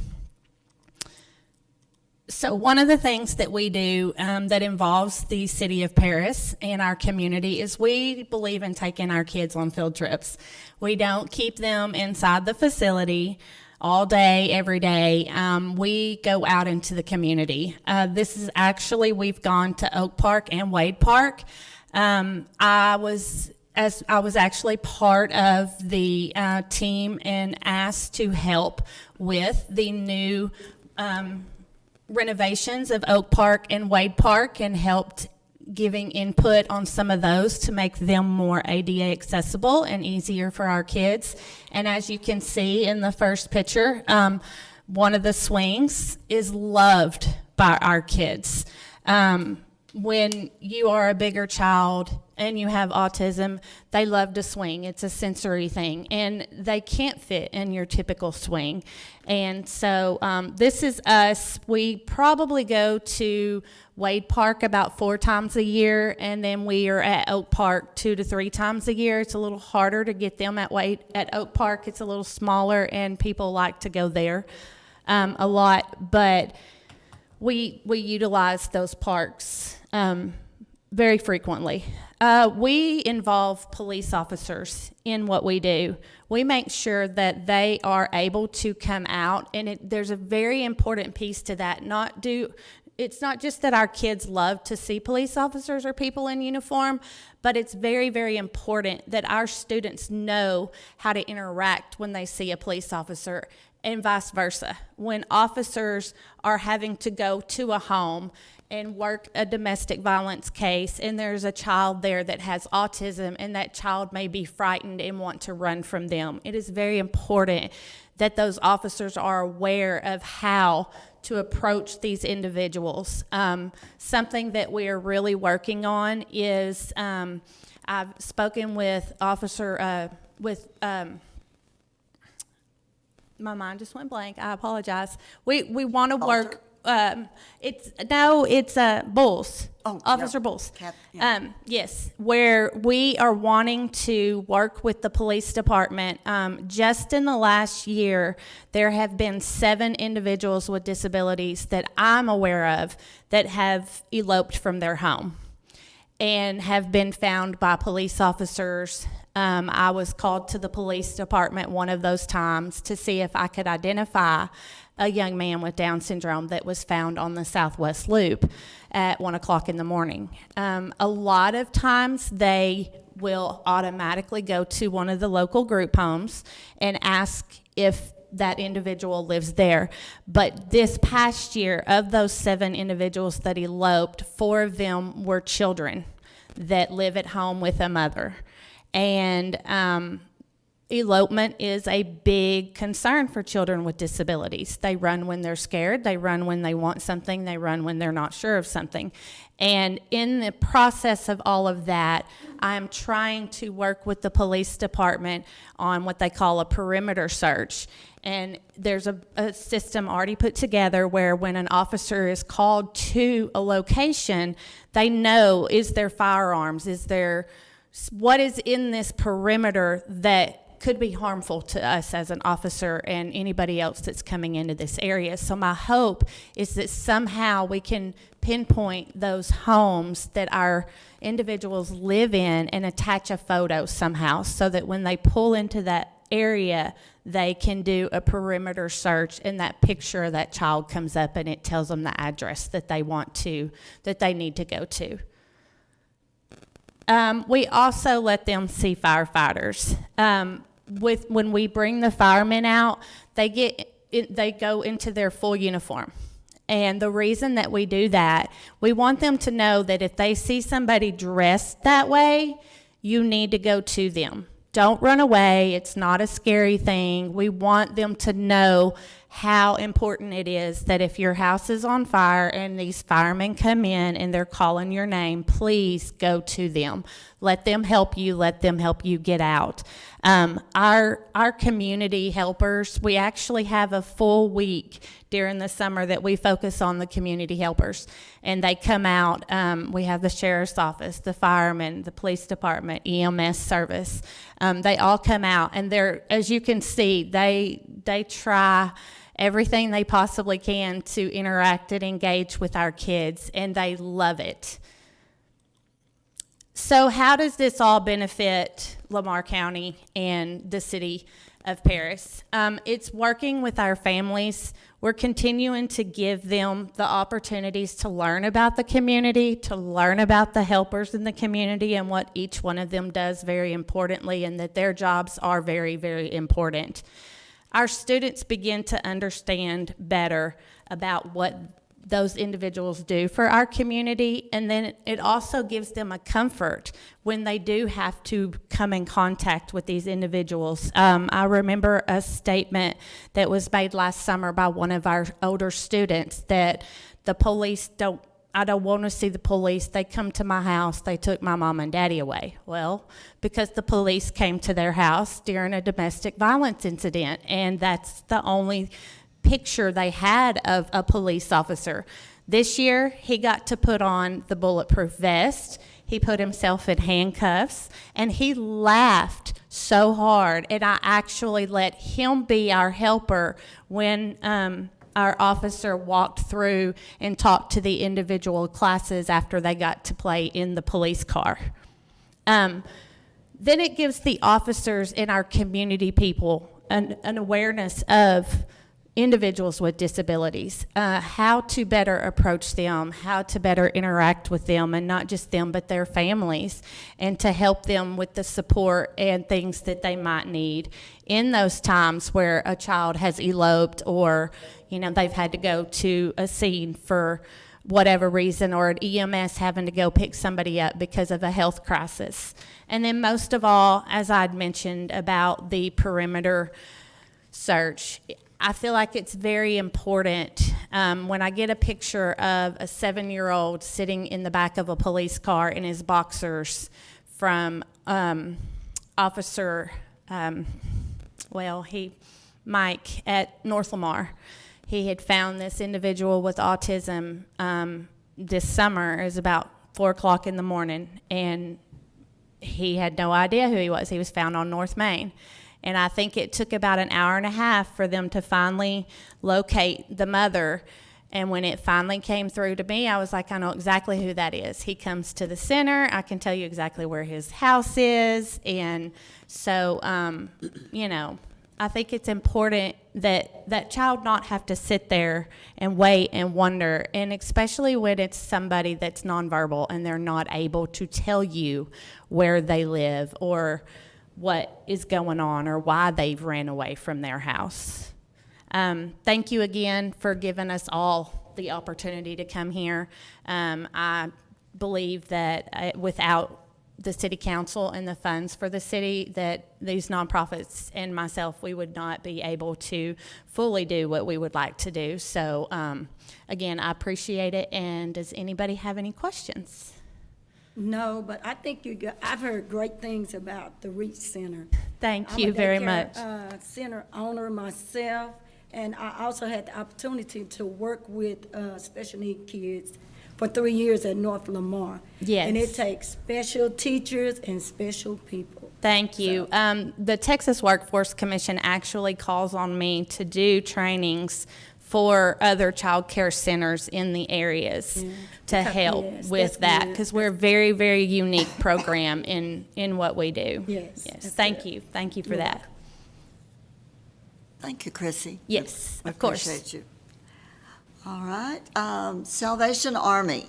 So one of the things that we do that involves the city of Paris and our community is we believe in taking our kids on field trips. We don't keep them inside the facility all day, every day. We go out into the community. This is actually, we've gone to Oak Park and Wade Park. I was actually part of the team and asked to help with the new renovations of Oak Park and Wade Park, and helped giving input on some of those to make them more ADA accessible and easier for our kids. And as you can see in the first picture, one of the swings is loved by our kids. When you are a bigger child and you have autism, they love to swing. It's a sensory thing, and they can't fit in your typical swing. And so this is us. We probably go to Wade Park about 4 times a year, and then we are at Oak Park 2 to 3 times a year. It's a little harder to get them at Oak Park. It's a little smaller, and people like to go there a lot. But we utilize those parks very frequently. We involve police officers in what we do. We make sure that they are able to come out, and there's a very important piece to that. It's not just that our kids love to see police officers or people in uniform, but it's very, very important that our students know how to interact when they see a police officer, and vice versa. When officers are having to go to a home and work a domestic violence case, and there's a child there that has autism, and that child may be frightened and want to run from them, it is very important that those officers are aware of how to approach these individuals. Something that we are really working on is, I've spoken with my mind just went blank, I apologize. We want to work it's Bulls.
Oh,
Officer
yep.
Bulls.
Yeah.
Yes, where we are wanting to work with the police department. Just in the last year, there have been 7 individuals with disabilities that I'm aware of that have eloped from their home and have been found by police officers. I was called to the police department one of those times to see if I could identify a young man with Down syndrome that was found on the Southwest Loop at 1 o'clock in the morning. A lot of times they will automatically go to one of the local group homes and ask if that individual lives there. But this past year, of those 7 individuals that eloped, 4 of them were children that live at home with a mother. And elopement is a big concern for children with disabilities. They run when they're scared, they run when they want something, they run when they're not sure of something. And in the process of all of that, I'm trying to work with the police department on what they call a perimeter search. And there's a system already put together where when an officer is called to a location, they know, is there firearms, what is in this perimeter that could be harmful to us as an officer and anybody else that's coming into this area. So my hope is that somehow we can pinpoint those homes that our individuals live in and attach a photo somehow so that when they pull into that area, they can do a perimeter search and that picture of that child comes up and it tells them the address that they need to go to. We also let them see firefighters. When we bring the firemen out, they go into their full uniform. And the reason that we do that, we want them to know that if they see somebody dressed that way, you need to go to them. Don't run away. It's not a scary thing. We want them to know how important it is that if your house is on fire and these firemen come in and they're calling your name, please go to them. Let them help you. Let them help you get out. Our community helpers, we actually have a full week during the summer that we focus on the community helpers. And they come out. We have the sheriff's office, the firemen, the police department, EMS service. They all come out, and they're, as you can see, they try everything they possibly can to interact and engage with our kids, and they love it. So how does this all benefit Lamar County and the city of Paris? It's working with our families. We're continuing to give them the opportunities to learn about the community, to learn about the helpers in the community and what each one of them does very importantly, and that their jobs are very, very important. Our students begin to understand better about what those individuals do for our community, and then it also gives them a comfort when they do have to come in contact with these individuals. I remember a statement that was made last summer by one of our older students that the police I don't want to see the police. They come to my house. They took my mom and daddy away. Well, because the police came to their house during a domestic violence incident, and that's the only picture they had of a police officer. This year, he got to put on the bulletproof vest. He put himself in handcuffs, and he laughed so hard, and I actually let him be our helper when our officer walked through and talked to the individual classes after they got to play in the police car. Then it gives the officers and our community people an awareness of individuals with disabilities, how to better approach them, how to better interact with them, and not just them, but their families, and to help them with the support and things that they might need in those times where a child has eloped or, they've had to go to a scene for whatever reason, or an EMS having to go pick somebody up because of a health crisis. And then most of all, as I'd mentioned about the perimeter search, I feel like it's very important when I get a picture of a 7-year-old sitting in the back of a police car in his boxers from Officer Mike at North Lamar. he had found this individual with autism this summer. It was about 4 o'clock in the morning, and he had no idea who he was. He was found on North Main. And I think it took about an hour and a half for them to finally locate the mother. And when it finally came through to me, I was like, I know exactly who that is. He comes to the center. I can tell you exactly where his house is. And so, I think it's important that that child not have to sit there and wait and wonder, and especially when it's somebody that's nonverbal and they're not able to tell you where they live or what is going on or why they've ran away from their house. Thank you again for giving us all the opportunity to come here. I believe that without the city council and the funds for the city, that these nonprofits and myself, we would not be able to fully do what we would like to do. So again, I appreciate it. And does anybody have any questions?
No, but I think I've heard great things about the Reach Center.
Thank you very much.
I'm a center owner myself, and I also had the opportunity to work with special need kids for 3 years at North Lamar.
Yes.
And it takes special teachers and special people.
Thank you. The Texas Workforce Commission actually calls on me to do trainings for other child care centers in the areas to help with that, because we're a very, very unique program in what we do.
Yes.
Thank you. Thank you for that.
Thank you, Chrissy.
Yes,
I
of course.
appreciate you. All right, Salvation Army.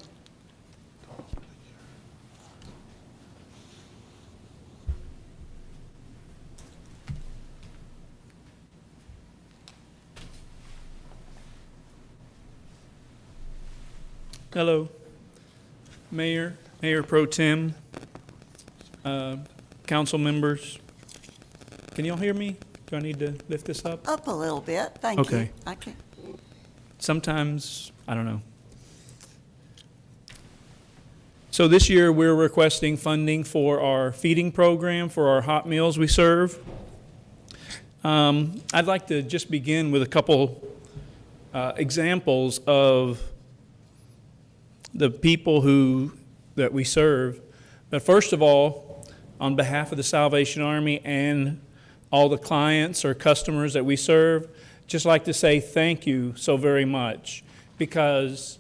Hello, Mayor Pro Tem, council members. Can y'all hear me? Do I need to lift this up?
Up a little bit, thank you.
Okay.
Okay.
Sometimes, I don't know. So this year, we're requesting funding for our feeding program for our hot meals we serve. I'd like to just begin with a couple examples of the people that we serve. But first of all, on behalf of the Salvation Army and all the clients or customers that we serve, just like to say thank you so very much, because,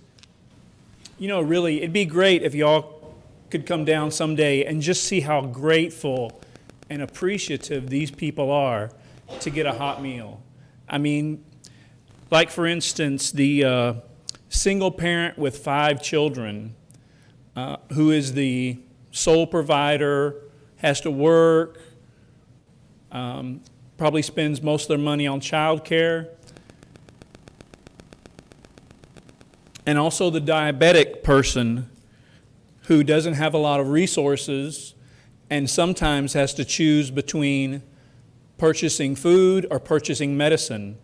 really, it'd be great if y'all could come down someday and just see how grateful and appreciative these people are to get a hot meal. I mean, like for instance, the single parent with 5 children who is the sole provider, has to work, probably spends most of their money on child care. And also the diabetic person who doesn't have a lot of resources and sometimes has to choose between purchasing food or purchasing medicine.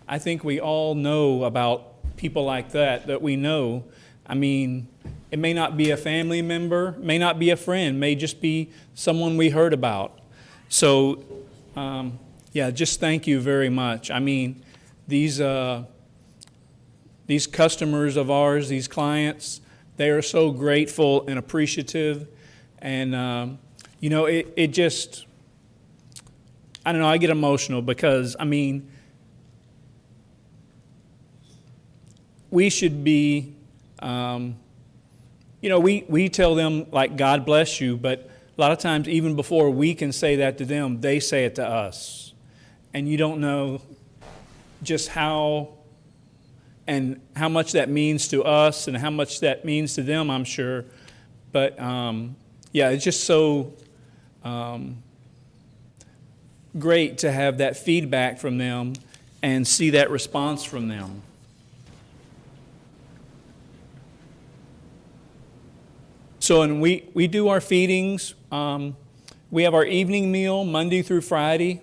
I think we all know about people like that we know. I mean, it may not be a family member, may not be a friend, may just be someone we heard about. So, just thank you very much. I mean, these customers of ours, these clients, they are so grateful and appreciative. And, it just, I don't know, I get emotional because, I mean, we should be, we tell them, like, God bless you, but a lot of times, even before we can say that to them, they say it to us. And you don't know just how much that means to us and how much that means to them, I'm sure. But, it's just so great to have that feedback from them and see that response from them. So, and we do our feedings. We have our evening meal Monday through Friday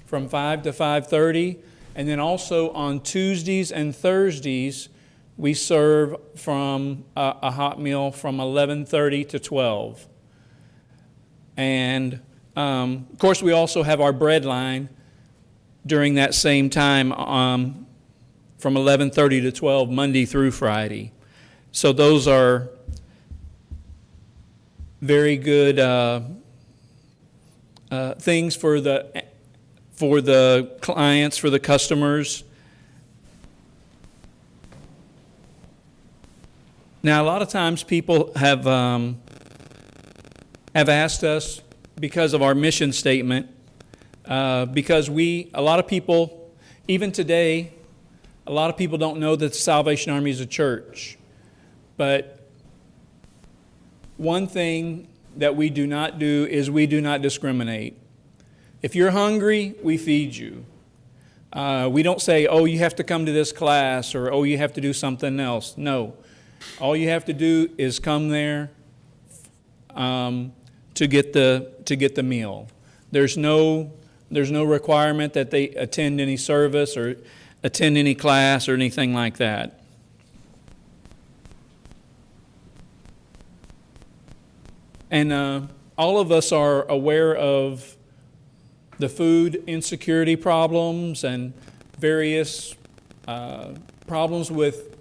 from 5 to 5:30. And then also on Tuesdays and Thursdays, we serve from a hot meal from 11:30 to 12. And, of course, we also have our bread line during that same time from 11:30 to 12, Monday through Friday. So those are very good things for the clients, for the customers. Now, a lot of times people have asked us, because of our mission statement, because a lot of people, even today, a lot of people don't know that the Salvation Army is a church. But one thing that we do not do is we do not discriminate. If you're hungry, we feed you. We don't say, oh, you have to come to this class, or oh, you have to do something else. No. All you have to do is come there to get the meal. There's no requirement that they attend any service or attend any class or anything like that. And all of us are aware of the food insecurity problems and various problems with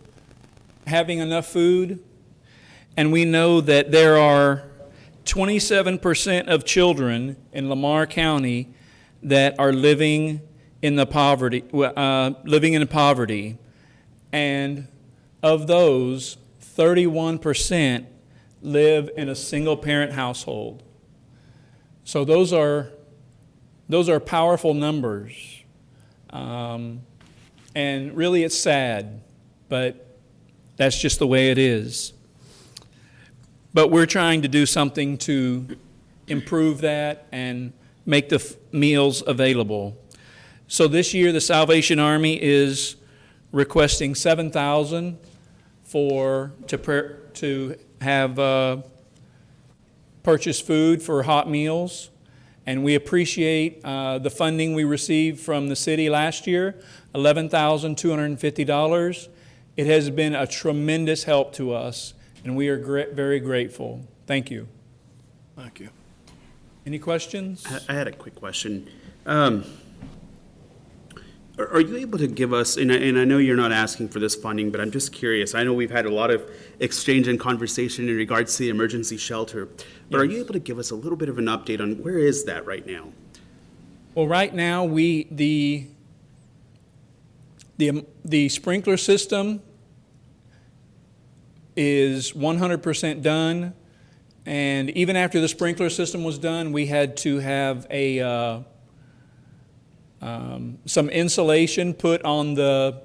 having enough food. And we know that there are 27% of children in Lamar County that are living in poverty. And of those, 31% live in a single-parent household. So those are powerful numbers. And really it's sad, but that's just the way it is. But we're trying to do something to improve that and make the meals available. So this year, the Salvation Army is requesting $7,000 to have purchase food for hot meals. And we appreciate the funding we received from the city last year, $11,250. It has been a tremendous help to us, and we are very grateful. Thank you.
Thank you.
Any questions?
I had a quick question. Are you able to give us, and I know you're not asking for this funding, but I'm just curious. I know we've had a lot of exchange and conversation in regards to the emergency shelter, but are you able to give us a little bit of an update on where is that right now?
Well, right now, the sprinkler system is 100% done, and even after the sprinkler system was done, we had to have some insulation put on the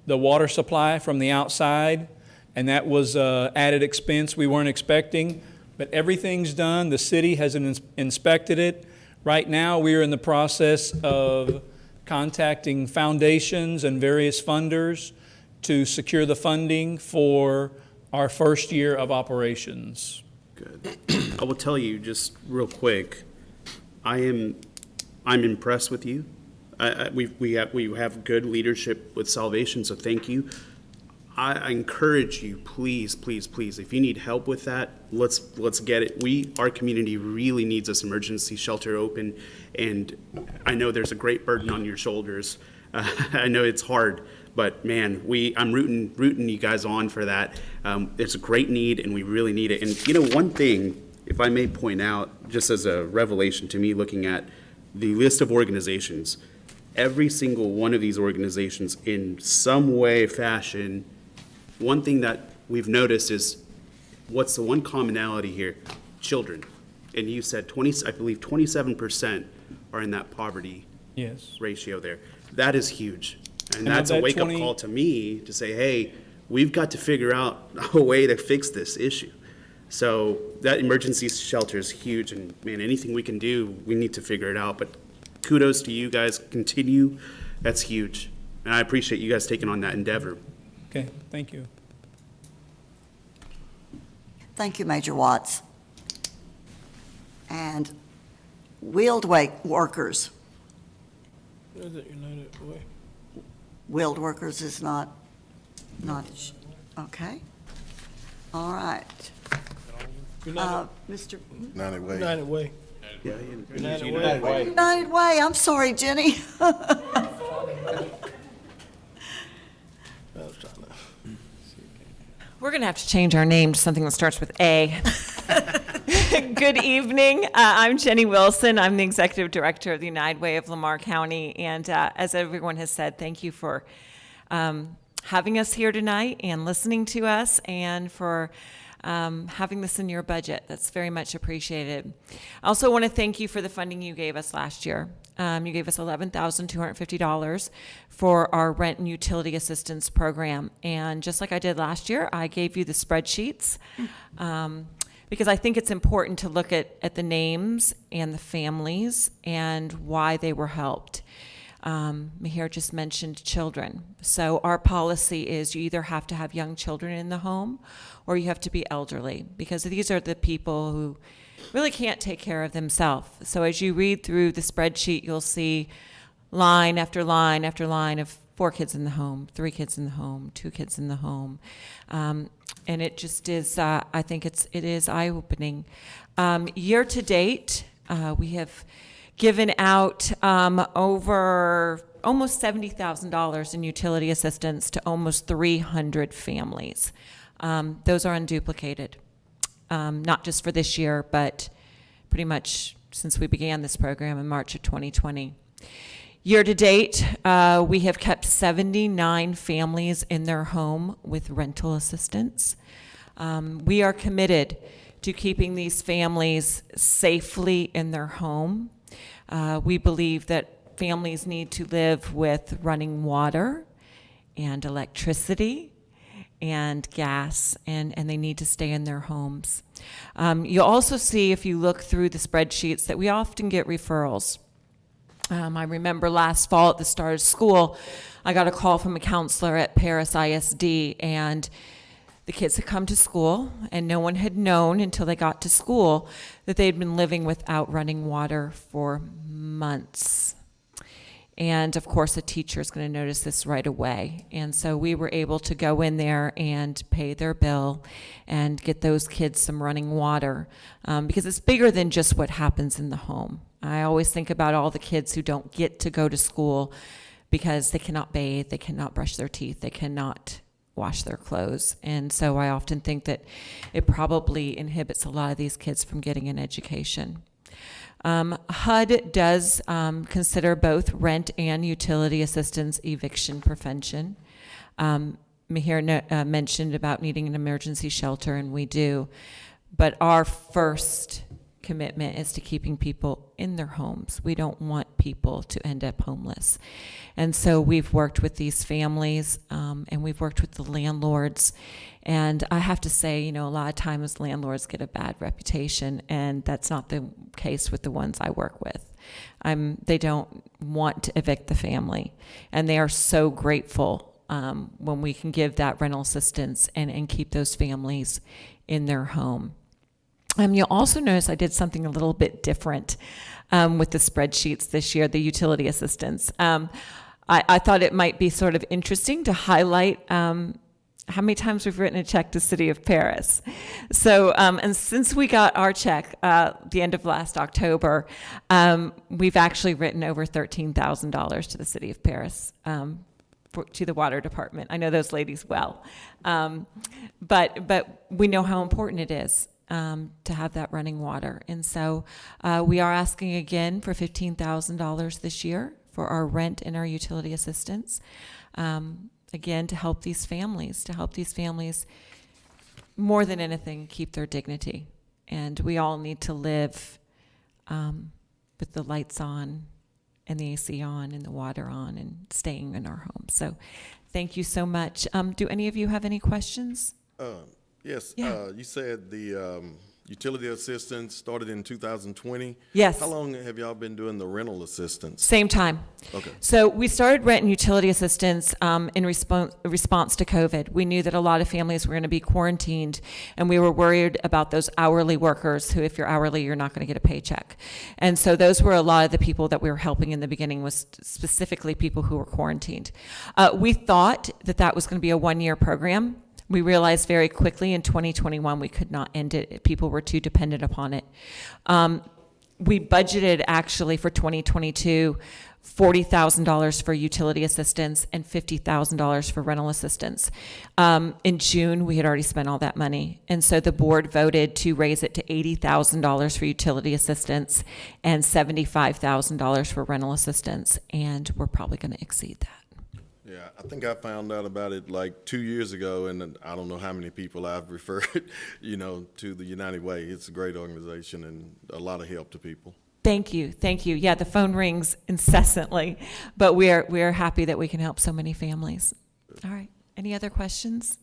water supply from the outside, and that was added expense we weren't expecting. But everything's done. The city has inspected it. Right now, we are in the process of contacting foundations and various funders to secure the funding for our first year of operations.
Good. I will tell you just real quick, I'm impressed with you. We have good leadership with Salvation, so thank you. I encourage you, please, please, please, if you need help with that, let's get it. Our community really needs this emergency shelter open, and I know there's a great burden on your shoulders. I know it's hard, but man, I'm rooting you guys on for that. It's a great need, and we really need it. And you know, one thing, if I may point out, just as a revelation to me, looking at the list of organizations, every single one of these organizations, in some way, fashion, one thing that we've noticed is, what's the one commonality here? Children. And you said I believe 27% are in that poverty ratio there. That is huge. And that's a wake-up call to me to say, hey, we've got to figure out a way to fix this issue. So that emergency shelter is huge, and man, anything we can do, we need to figure it out. But kudos to you guys. Continue. That's huge. And I appreciate you guys taking on that endeavor.
Okay, thank you.
Thank you, Major Watts. And wheeled workers. Wheeled workers is not, okay. All right. Mr.
United Way.
United Way.
Yeah,
United Way.
United Way, I'm sorry, Jenny.
We're going to have to change our name to something that starts with A. Good evening. I'm Jenny Wilson. I'm the Executive Director of the United Way of Lamar County. And as everyone has said, thank you for having us here tonight and listening to us, and for having this in your budget. That's very much appreciated. I also want to thank you for the funding you gave us last year. You gave us $11,250 for our rent and utility assistance program. And just like I did last year, I gave you the spreadsheets because I think it's important to look at the names and the families and why they were helped. Mihir just mentioned children. So our policy is you either have to have young children in the home or you have to be elderly, because these are the people who really can't take care of themselves. So as you read through the spreadsheet, you'll see line after line after line of 4 kids in the home, 3 kids in the home, 2 kids in the home. And it just is, I think it is eye-opening. Year to date, we have given out over almost $70,000 in utility assistance to almost 300 families. Those are unduplicated, not just for this year, but pretty much since we began this program in March of 2020. Year to date, we have kept 79 families in their home with rental assistance. We are committed to keeping these families safely in their home. We believe that families need to live with running water and electricity and gas, and they need to stay in their homes. You'll also see, if you look through the spreadsheets, that we often get referrals. I remember last fall at the start of school, I got a call from a counselor at Paris ISD, and the kids had come to school, and no one had known until they got to school that they'd been living without running water for months. And of course, a teacher is going to notice this right away. And so we were able to go in there and pay their bill and get those kids some running water, because it's bigger than just what happens in the home. I always think about all the kids who don't get to go to school because they cannot bathe, they cannot brush their teeth, they cannot wash their clothes. And so I often think that it probably inhibits a lot of these kids from getting an education. HUD does consider both rent and utility assistance eviction prevention. Mihir mentioned about needing an emergency shelter, and we do. But our first commitment is to keeping people in their homes. We don't want people to end up homeless. And so we've worked with these families, and we've worked with the landlords. And I have to say, a lot of times landlords get a bad reputation, and that's not the case with the ones I work with. They don't want to evict the family, and they are so grateful when we can give that rental assistance and keep those families in their home. You'll also notice I did something a little bit different with the spreadsheets this year, the utility assistance. I thought it might be sort of interesting to highlight how many times we've written a check to City of Paris. So, and since we got our check the end of last October, we've actually written over $13,000 to the City of Paris, to the water department. I know those ladies well. But we know how important it is to have that running water. And so we are asking again for $15,000 this year for our rent and our utility assistance. Again, to help these families more than anything, keep their dignity. And we all need to live with the lights on and the AC on and the water on and staying in our homes. So thank you so much. Do any of you have any questions?
Yes.
Yeah.
You said the utility assistance started in 2020.
Yes.
How long have y'all been doing the rental assistance?
Same time.
Okay.
So we started rent and utility assistance in response to COVID. We knew that a lot of families were going to be quarantined, and we were worried about those hourly workers who, if you're hourly, you're not going to get a paycheck. And so those were a lot of the people that we were helping in the beginning, was specifically people who were quarantined. We thought that was going to be a one-year program. We realized very quickly in 2021 we could not end it. People were too dependent upon it. We budgeted actually for 2022 $40,000 for utility assistance and $50,000 for rental assistance. In June, we had already spent all that money. And so the board voted to raise it to $80,000 for utility assistance and $75,000 for rental assistance. And we're probably going to exceed that.
Yeah, I think I found out about it like 2 years ago, and I don't know how many people I've referred, to the United Way. It's a great organization and a lot of help to people.
Thank you, thank you. Yeah, the phone rings incessantly, but we are happy that we can help so many families. All right, any other questions?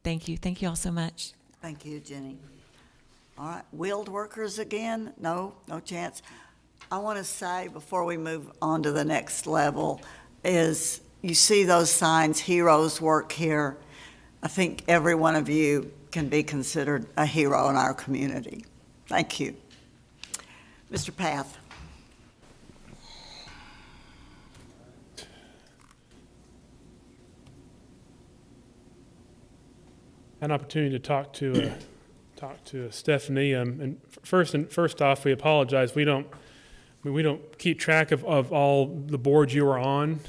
Thank you all so much.
Thank you, Jenny. All right, wheeled workers again? No chance. I want to say before we move on to the next level is you see those signs, heroes work here. I think every one of you can be considered a hero in our community. Thank you. Mr. Path.
An opportunity to talk to Stephanie. And first off, we apologize. We don't keep track of all the boards you are on.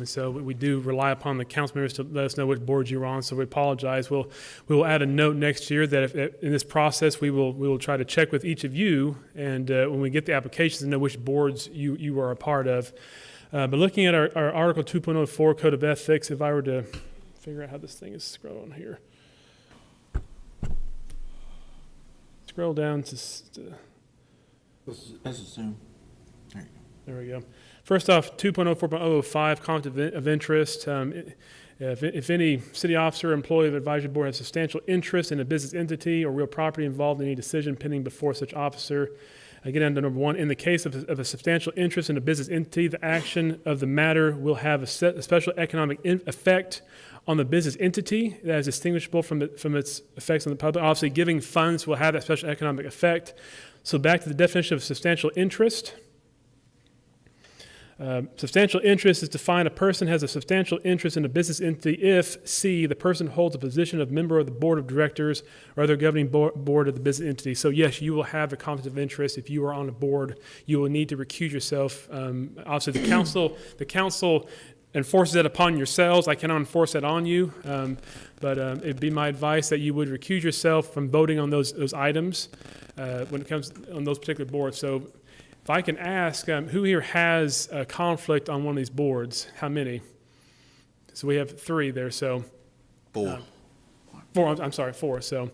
So we do rely upon the council members to let us know which boards you're on. So we apologize. We will add a note next year that if in this process we will try to check with each of you, and when we get the applications, to know which boards you are a part of. But looking at our Article 2.04 Code of Ethics, if I were to figure out how this thing is scrolling here, scroll down to.
Let's assume.
There we go. First off, 2.04.005, conflict of interest. If any city officer or employee of the advisory board has substantial interest in a business entity or real property involved in any decision pending before such officer, again, under number one, in the case of a substantial interest in a business entity, the action of the matter will have a special economic effect on the business entity that is distinguishable from its effects on the public. Obviously, giving funds will have that special economic effect. So back to the definition of substantial interest. Substantial interest is defined: a person has a substantial interest in a business entity if, C, the person holds a position of member of the board of directors or other governing board of the business entity. So yes, you will have a conflict of interest. If you are on a board, you will need to recuse yourself. Obviously, the council enforces that upon yourselves. I cannot enforce that on you, but it'd be my advice that you would recuse yourself from voting on those items when it comes on those particular boards. So if I can ask, who here has a conflict on one of these boards? How many? So we have 3 there, so.
4.
4, I'm sorry, 4. So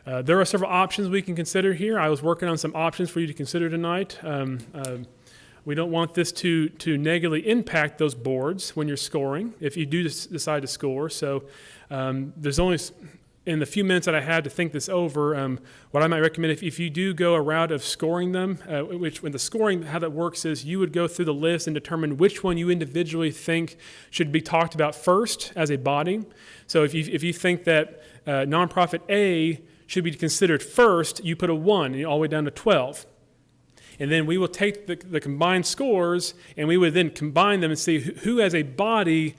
there are several options we can consider here. I was working on some options for you to consider tonight. We don't want this to negatively impact those boards when you're scoring, if you do decide to score. So there's only, in the few minutes that I had to think this over, what I might recommend, if you do go a route of scoring them, which when the scoring, how that works is you would go through the list and determine which one you individually think should be talked about first as a body. So if you think that nonprofit A should be considered first, you put a 1 all the way down to 12. And then we will take the combined scores, and we would then combine them and see who as a body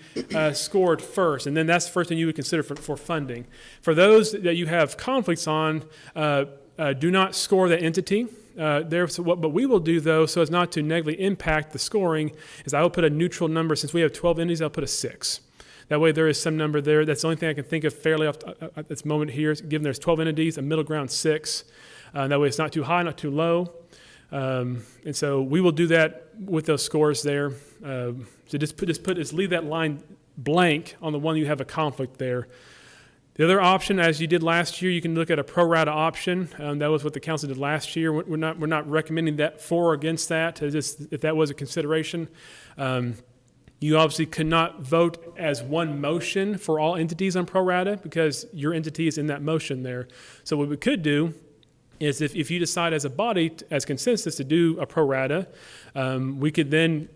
scored first. And then that's the first thing you would consider for funding. For those that you have conflicts on, do not score that entity. What we will do, though, so as not to negatively impact the scoring, is I will put a neutral number. Since we have 12 entities, I'll put a 6. That way there is some number there. That's the only thing I can think of fairly off at this moment here, given there's 12 entities, a middle ground 6. That way it's not too high, not too low. And so we will do that with those scores there. So just leave that line blank on the one you have a conflict there. The other option, as you did last year, you can look at a pro rata option. That was what the council did last year. We're not recommending that for or against that. Just if that was a consideration, you obviously could not vote as one motion for all entities on pro rata because your entity is in that motion there. So what we could do is if you decide as a body, as consensus, to do a pro rata, we could then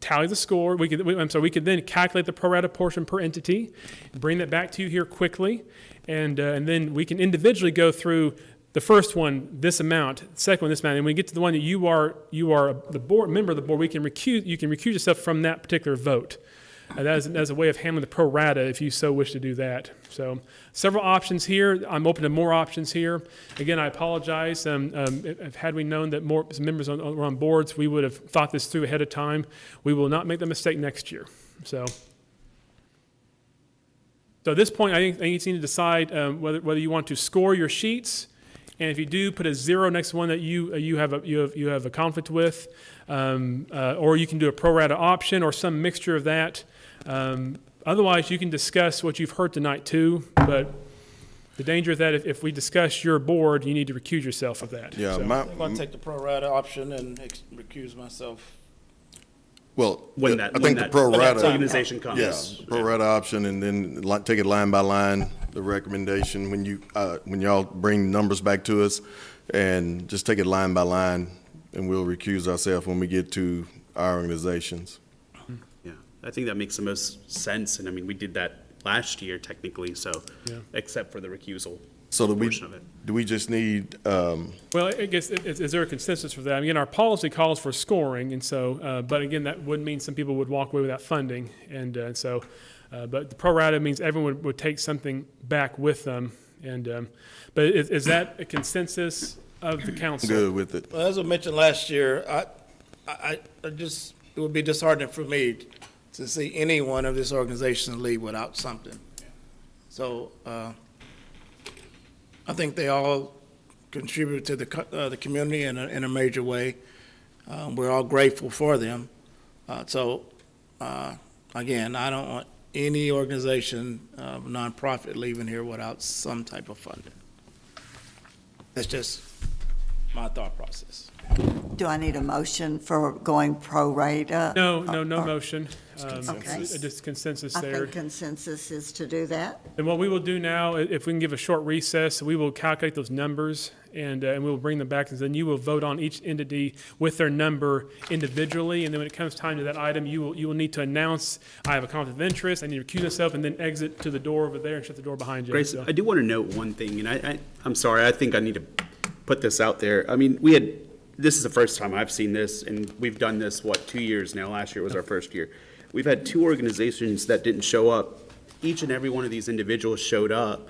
tally the score. We could then calculate the pro rata portion per entity, bring that back to you here quickly, and then we can individually go through the first one, this amount, the second one, this amount, and when we get to the one that you are the board member of the board, you can recuse yourself from that particular vote. That's a way of handling the pro rata if you so wish to do that. So several options here. I'm open to more options here. Again, I apologize. Had we known that more members were on boards, we would have thought this through ahead of time. We will not make the mistake next year. So at this point, I think you need to decide whether you want to score your sheets, and if you do, put a 0 next to one that you have a conflict with, or you can do a pro rata option or some mixture of that. Otherwise, you can discuss what you've heard tonight too, but the danger is that if we discuss your board, you need to recuse yourself of that.
Yeah,
So-
I'm going to take the pro rata option and recuse myself.
Well,
When
I think the pro
when that
rata
organization comes.
Yeah, pro rata option, and then take it line by line, the recommendation, when y'all bring numbers back to us, and just take it line by line, and we'll recuse ourselves when we get to our organizations.
Yeah, I think that makes the most sense, and I mean, we did that last year technically, so, except for the recusal
So
portion of it.
do we just need,
Well, I guess, is there a consensus for that? Again, our policy calls for scoring, and so, but again, that would mean some people would walk away without funding, and so, but the pro rata means everyone would take something back with them, and, but is that a consensus of the council?
good with it?
Well, as I mentioned last year, I just, it would be disheartening for me to see any one of this organization leave without something. So, I think they all contribute to the community in a major way. We're all grateful for them. Again, I don't want any organization, nonprofit leaving here without some type of funding. That's just my thought process.
Do I need a motion for going pro rata?
No motion.
Okay.
Just consensus
I
there.
think consensus is to do that.
And what we will do now, if we can give a short recess, we will calculate those numbers and we will bring them back, and then you will vote on each entity with their number individually. And then when it comes time to that item, you will need to announce, I have a conflict of interest, I need to recuse myself, and then exit to the door over there and shut the door behind you.
Grace,
So-
I do want to note one thing, and I'm sorry, I think I need to put this out there. I mean, this is the first time I've seen this, and we've done this, 2 years now? Last year was our first year. We've had 2 organizations that didn't show up. Each and every one of these individuals showed up.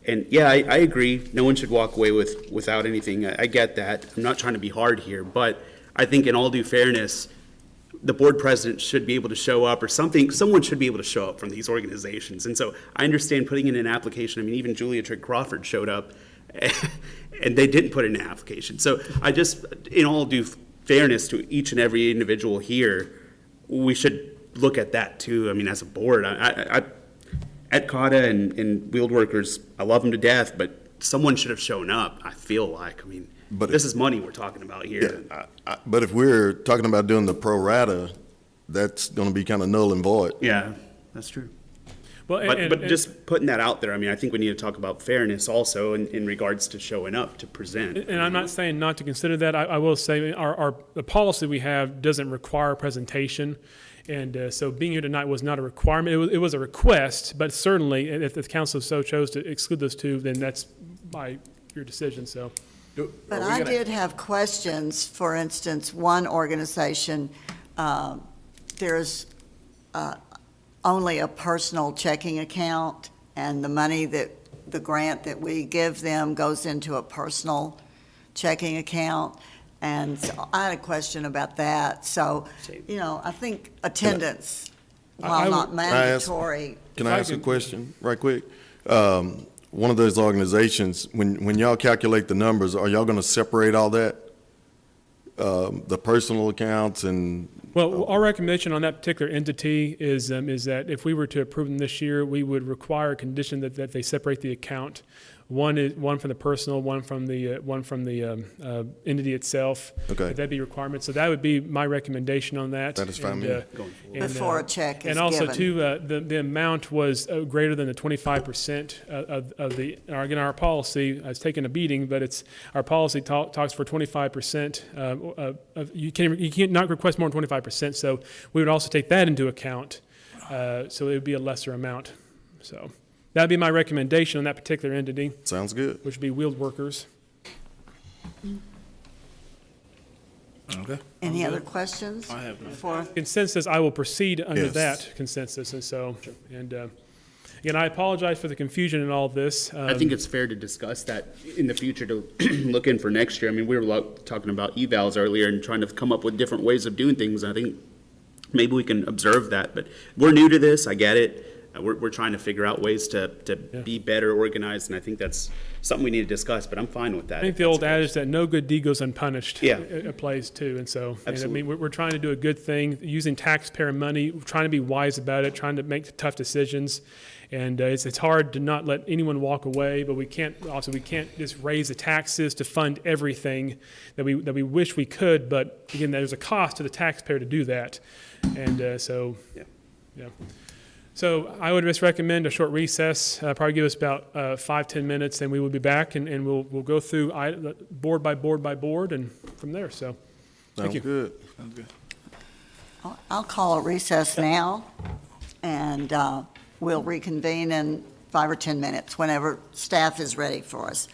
And yeah, I agree, no one should walk away without anything. I get that. I'm not trying to be hard here, but I think in all due fairness, the board president should be able to show up, or someone should be able to show up from these organizations. And so I understand putting in an application. I mean, even Julia Trigg Crawford showed up, and they didn't put in an application. So I just, in all due fairness to each and every individual here, we should look at that too. I mean, as a board, at CATA and Wheeled Workers, I love them to death, but someone should have shown up, I feel like. I mean, this is money we're talking about here.
But if we're talking about doing the pro rata, that's gonna be kind of null and void.
Yeah, that's true.
Well,
But just putting that out there, I mean, I think we need to talk about fairness also in regards to showing up to present.
And I'm not saying not to consider that. I will say the policy we have doesn't require presentation. And so being here tonight was not a requirement. It was a request, but certainly if the council so chose to exclude those 2, then that's by your decision, so.
But I did have questions. For instance, one organization, there's only a personal checking account, and the money the grant that we give them goes into a personal checking account. And so I had a question about that. So, I think attendance, while not mandatory.
Can I ask a question right quick? One of those organizations, when y'all calculate the numbers, are y'all gonna separate all that? The personal accounts and?
Well, our recommendation on that particular entity is that if we were to approve them this year, we would require a condition that they separate the account. One from the personal, one from the entity itself.
Okay.
That'd be a requirement. So that would be my recommendation on that.
That is fine with me.
Before a check is
And also
given.
too, the amount was greater than the 25% of the, again, our policy has taken a beating, but our policy talks for 25%. You can't not request more than 25%. So we would also take that into account. So it would be a lesser amount. So that'd be my recommendation on that particular entity.
Sounds good.
Which would be Wheeled Workers.
Okay.
Any
I'm
other
good.
questions?
I have none.
Before-
Consensus, I will proceed under
Yes.
that consensus, and so, and, again, I apologize for the confusion in all of this.
I think it's fair to discuss that in the future to look in for next year. I mean, we were talking about evals earlier and trying to come up with different ways of doing things. I think maybe we can observe that, but we're new to this. I get it. We're trying to figure out ways to be better organized, and I think that's something we need to discuss, but I'm fine with that.
I think the old adage that no good deed goes unpunished
Yeah.
applies too, and so, and I
Absolutely.
mean, we're trying to do a good thing, using taxpayer money, trying to be wise about it, trying to make tough decisions, and it's hard to not let anyone walk away, but we can't just raise the taxes to fund everything that we wish we could, but again, there's a cost to the taxpayer to do that, and so, yeah. So I would just recommend a short recess, probably give us about 5-10 minutes, and we will be back, and we'll go through board by board by board, and from there, so, thank
Sounds
you.
good.
Sounds good.
I'll call a recess now, and we'll reconvene in 5 or 10 minutes, whenever staff is ready for us.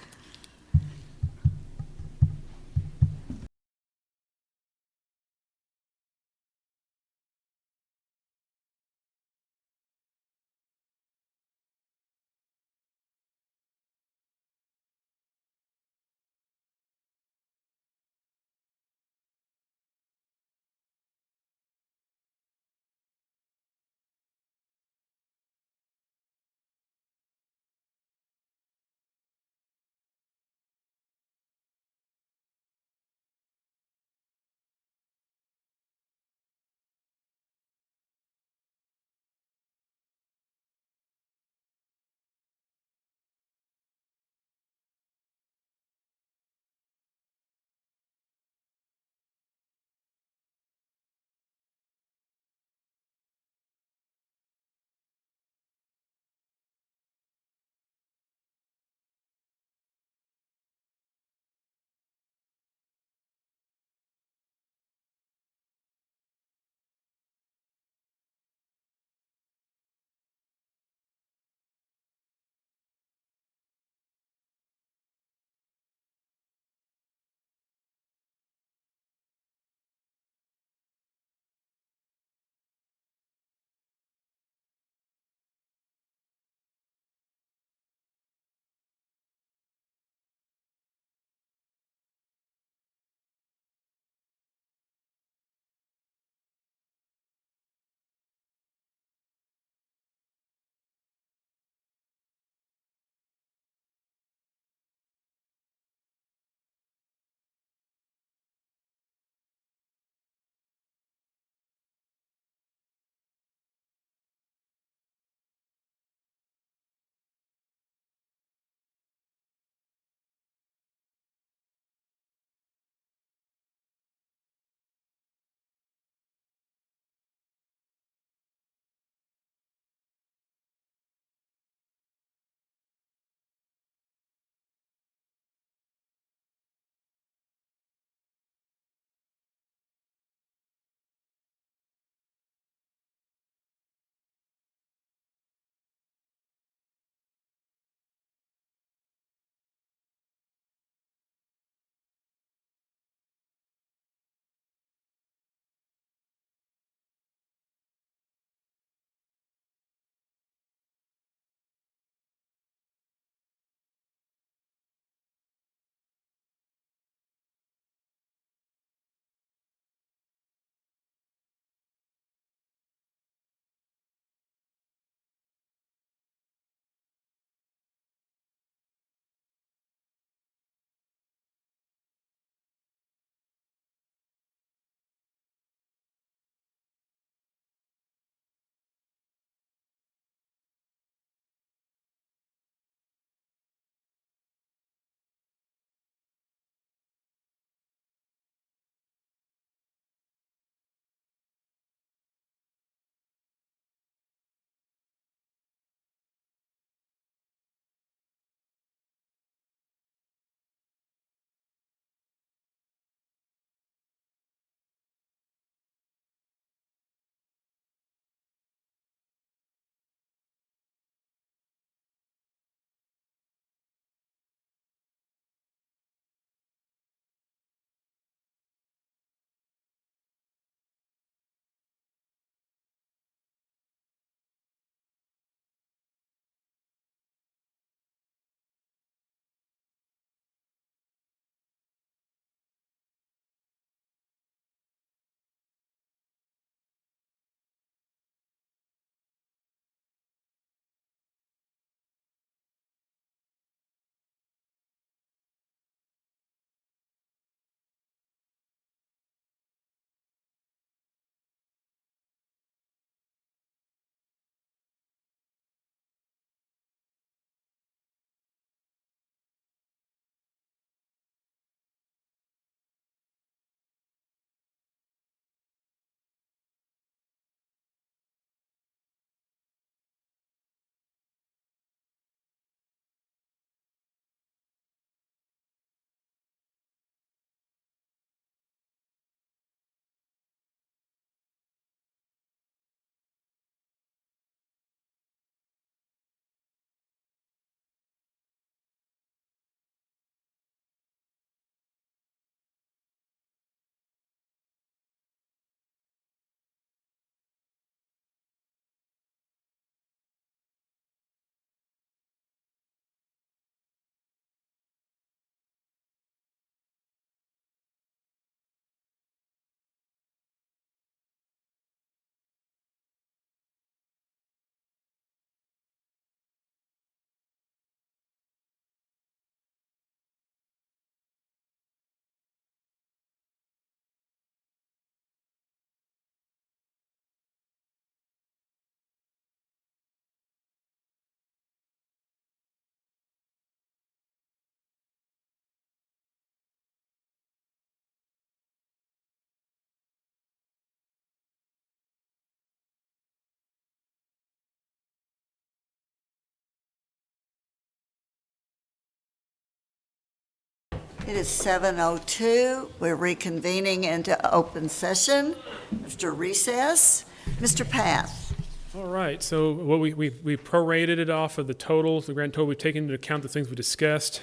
It is 7:02. We're reconvening into open session after recess. Mr. Path.
All right, so what we prorated it off of the total, the grand total. We've taken into account the things we discussed.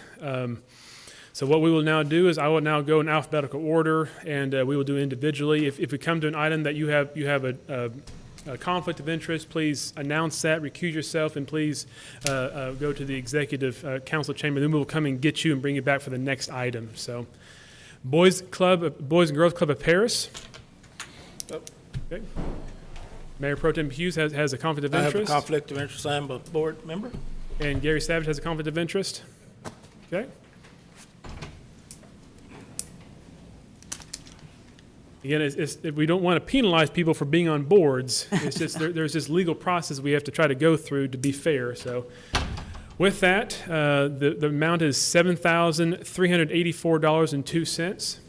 So what we will now do is I will now go in alphabetical order, and we will do individually. If we come to an item that you have a conflict of interest, please announce that, recuse yourself, and please go to the executive council chamber. Then we will come and get you and bring you back for the next item. So, Boys and Girls Club of Paris. Oh, okay. Mayor Pro Tem Hughes has a conflict of interest.
I have a conflict of interest. I am a board member.
And Gary Savage has a conflict of interest. Okay. Again, we don't want to penalize people for being on boards. It's just there's this legal process we have to try to go through to be fair. So, with that, the amount is $7,384.02.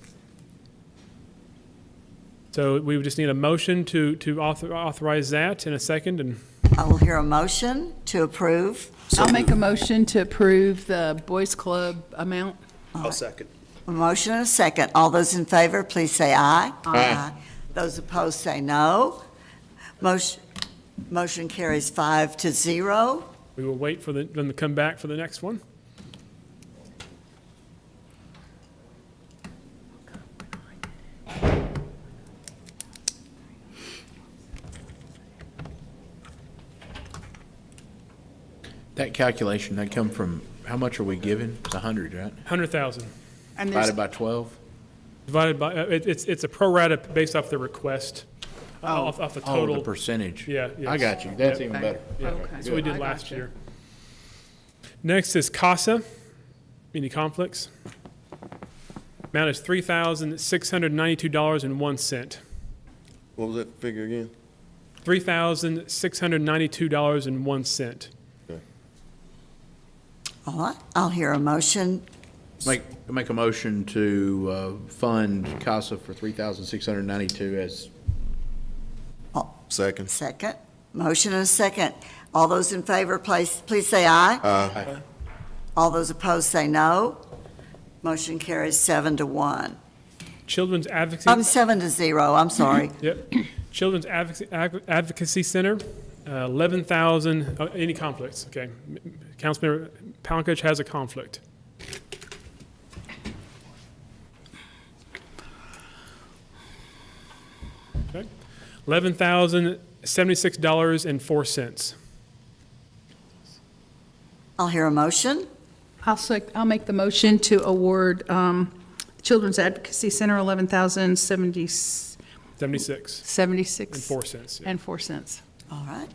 So we would just need a motion to authorize that in a second. And
I will hear a motion to approve.
I'll make a motion to approve the Boys Club amount.
I'll second.
A motion and a second. All those in favor, please say aye. Aye. Those opposed say no. Motion carries 5-0.
we will wait for them to come back for the next one.
That calculation, that come from, how much are we giving? It's 100, right?
100,000.
And there's,
Divided by 12?
Divided by, it's a pro rata based off the request, off the
Oh,
total.
the percentage.
Yeah.
I
yes.
got you. That's
Yeah.
even better.
Yeah,
Okay.
that's what we did
I
last
gotcha.
year. Next is CASA. Any conflicts? Amount is $3,692.01.
What was that figure again?
$3,692.01.
All right, I'll hear a motion.
Make a motion to fund CASA for $3,692 as.
Second.
Second. Motion and a second. All those in favor, please say aye.
Aye.
All those opposed say no. Motion carries 7-1.
Children's Advocacy.
7-0, I'm sorry.
Yep. Children's Advocacy Center, 11,000, any conflicts? Okay. Councilmember Palmquist has a conflict. Okay. $11,076.04.
I'll hear a motion.
I'll make the motion to award Children's Advocacy Center $11,076.
76. And 4 cents. Yeah.
And 4 cents.
All right.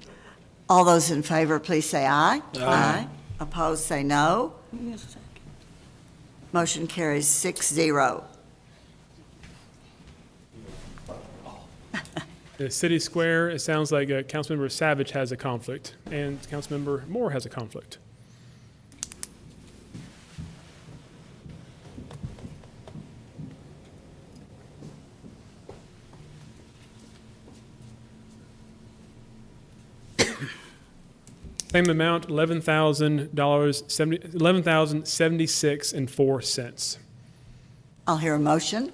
All those in favor, please say aye.
Aye.
Opposed, say no. Motion carries 6-0.
The City Square, it sounds like Councilmember Savage has a conflict, and Councilmember Moore has a conflict. Same amount, $11,076 and 4 cents.
I'll hear a motion.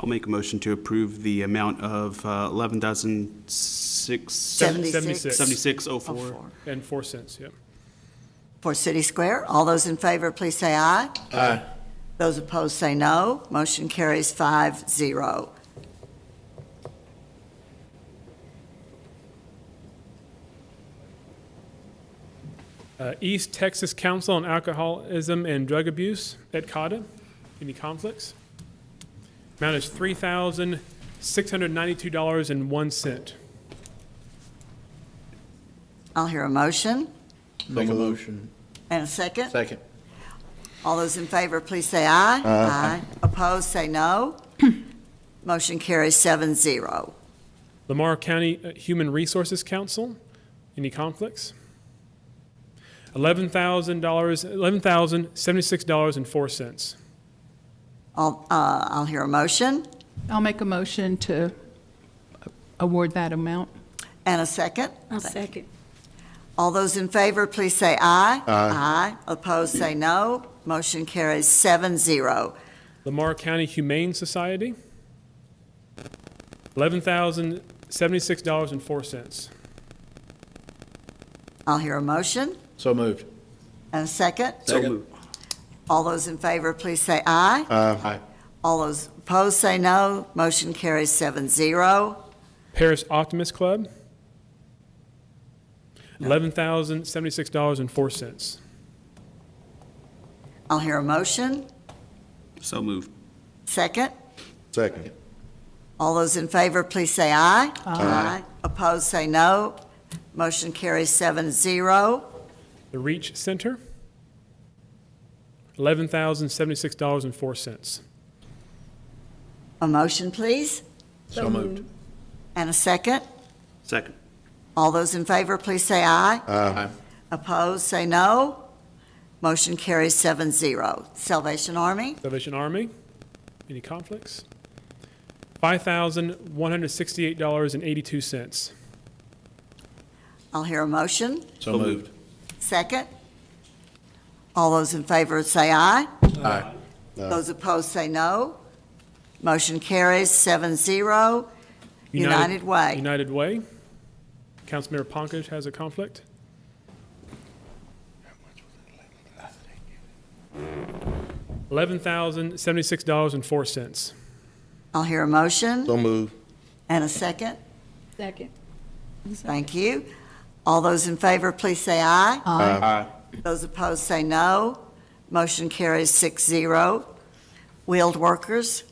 I'll make a motion to approve the amount of $11,676.04.
And 4 cents, yeah.
For City Square. All those in favor, please say aye.
Aye.
Those opposed say no. Motion carries 5-0.
East Texas Council on Alcoholism and Drug Abuse at CADA. Any conflicts? Amount is $3,692.01.
I'll hear a motion.
Make a motion.
And a second.
Second.
All those in favor, please say aye. Aye. Opposed, say no. Motion carries 7-0.
Lamar County Human Resources Council. Any conflicts? $11,076.04.
I'll hear a motion.
I'll make a motion to award that amount.
And a second.
I'll second.
All those in favor, please say aye.
Aye.
Opposed, say no. Motion carries 7-0.
Lamar County Humane Society, $11,076.04.
I'll hear a motion
So moved.
and a second.
So moved.
All those in favor, please say aye.
Aye.
All those opposed, say no. Motion carries 7-0.
Paris Optimist Club, $11,076.04.
I'll hear a motion.
So moved.
Second.
Second.
All those in favor, please say aye. Aye. Opposed, say no. Motion carries 7-0.
The Reach Center, $11,076.04.
A motion, please,
So moved.
and a second.
Second.
All those in favor, please say aye.
Aye.
Opposed, say no. Motion carries 7-0. Salvation Army,
Salvation Army, any conflicts? $5,168.82.
I'll hear a motion.
So moved.
Second. All those in favor say aye.
Aye.
Those opposed say no. Motion carries 7-0. United Way.
United Way. Councilmember Pankaj has a conflict. $11,076.04.
I'll hear a motion
So moved.
and a second.
Second.
Thank you. All those in favor, please say aye.
Aye.
Those opposed say no. Motion carries 6-0. Wheeled Workers,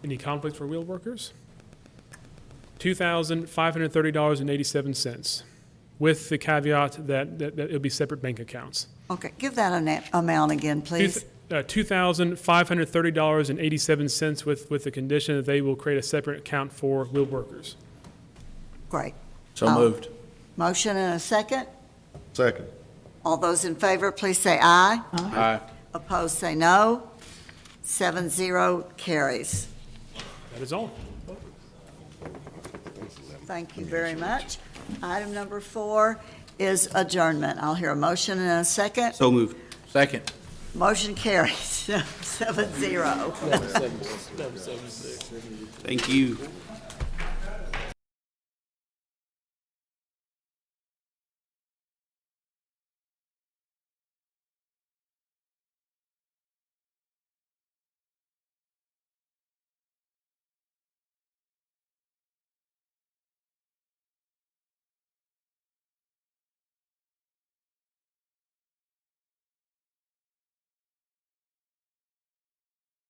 Any conflict for wheel workers? $2,530.87, with the caveat that it'll be separate bank accounts.
okay, give that amount again, please.
$2,530.87 with the condition that they will create a separate account for wheel workers.
Great.
So moved.
Motion and a second.
Second.
All those in favor, please say aye.
Aye.
Opposed, say no. 7-0 carries.
That is all.
Thank you very much. Item number 4 is adjournment. I'll hear a motion and a second.
So moved.
Second.
Motion carries 7-0.
Thank you.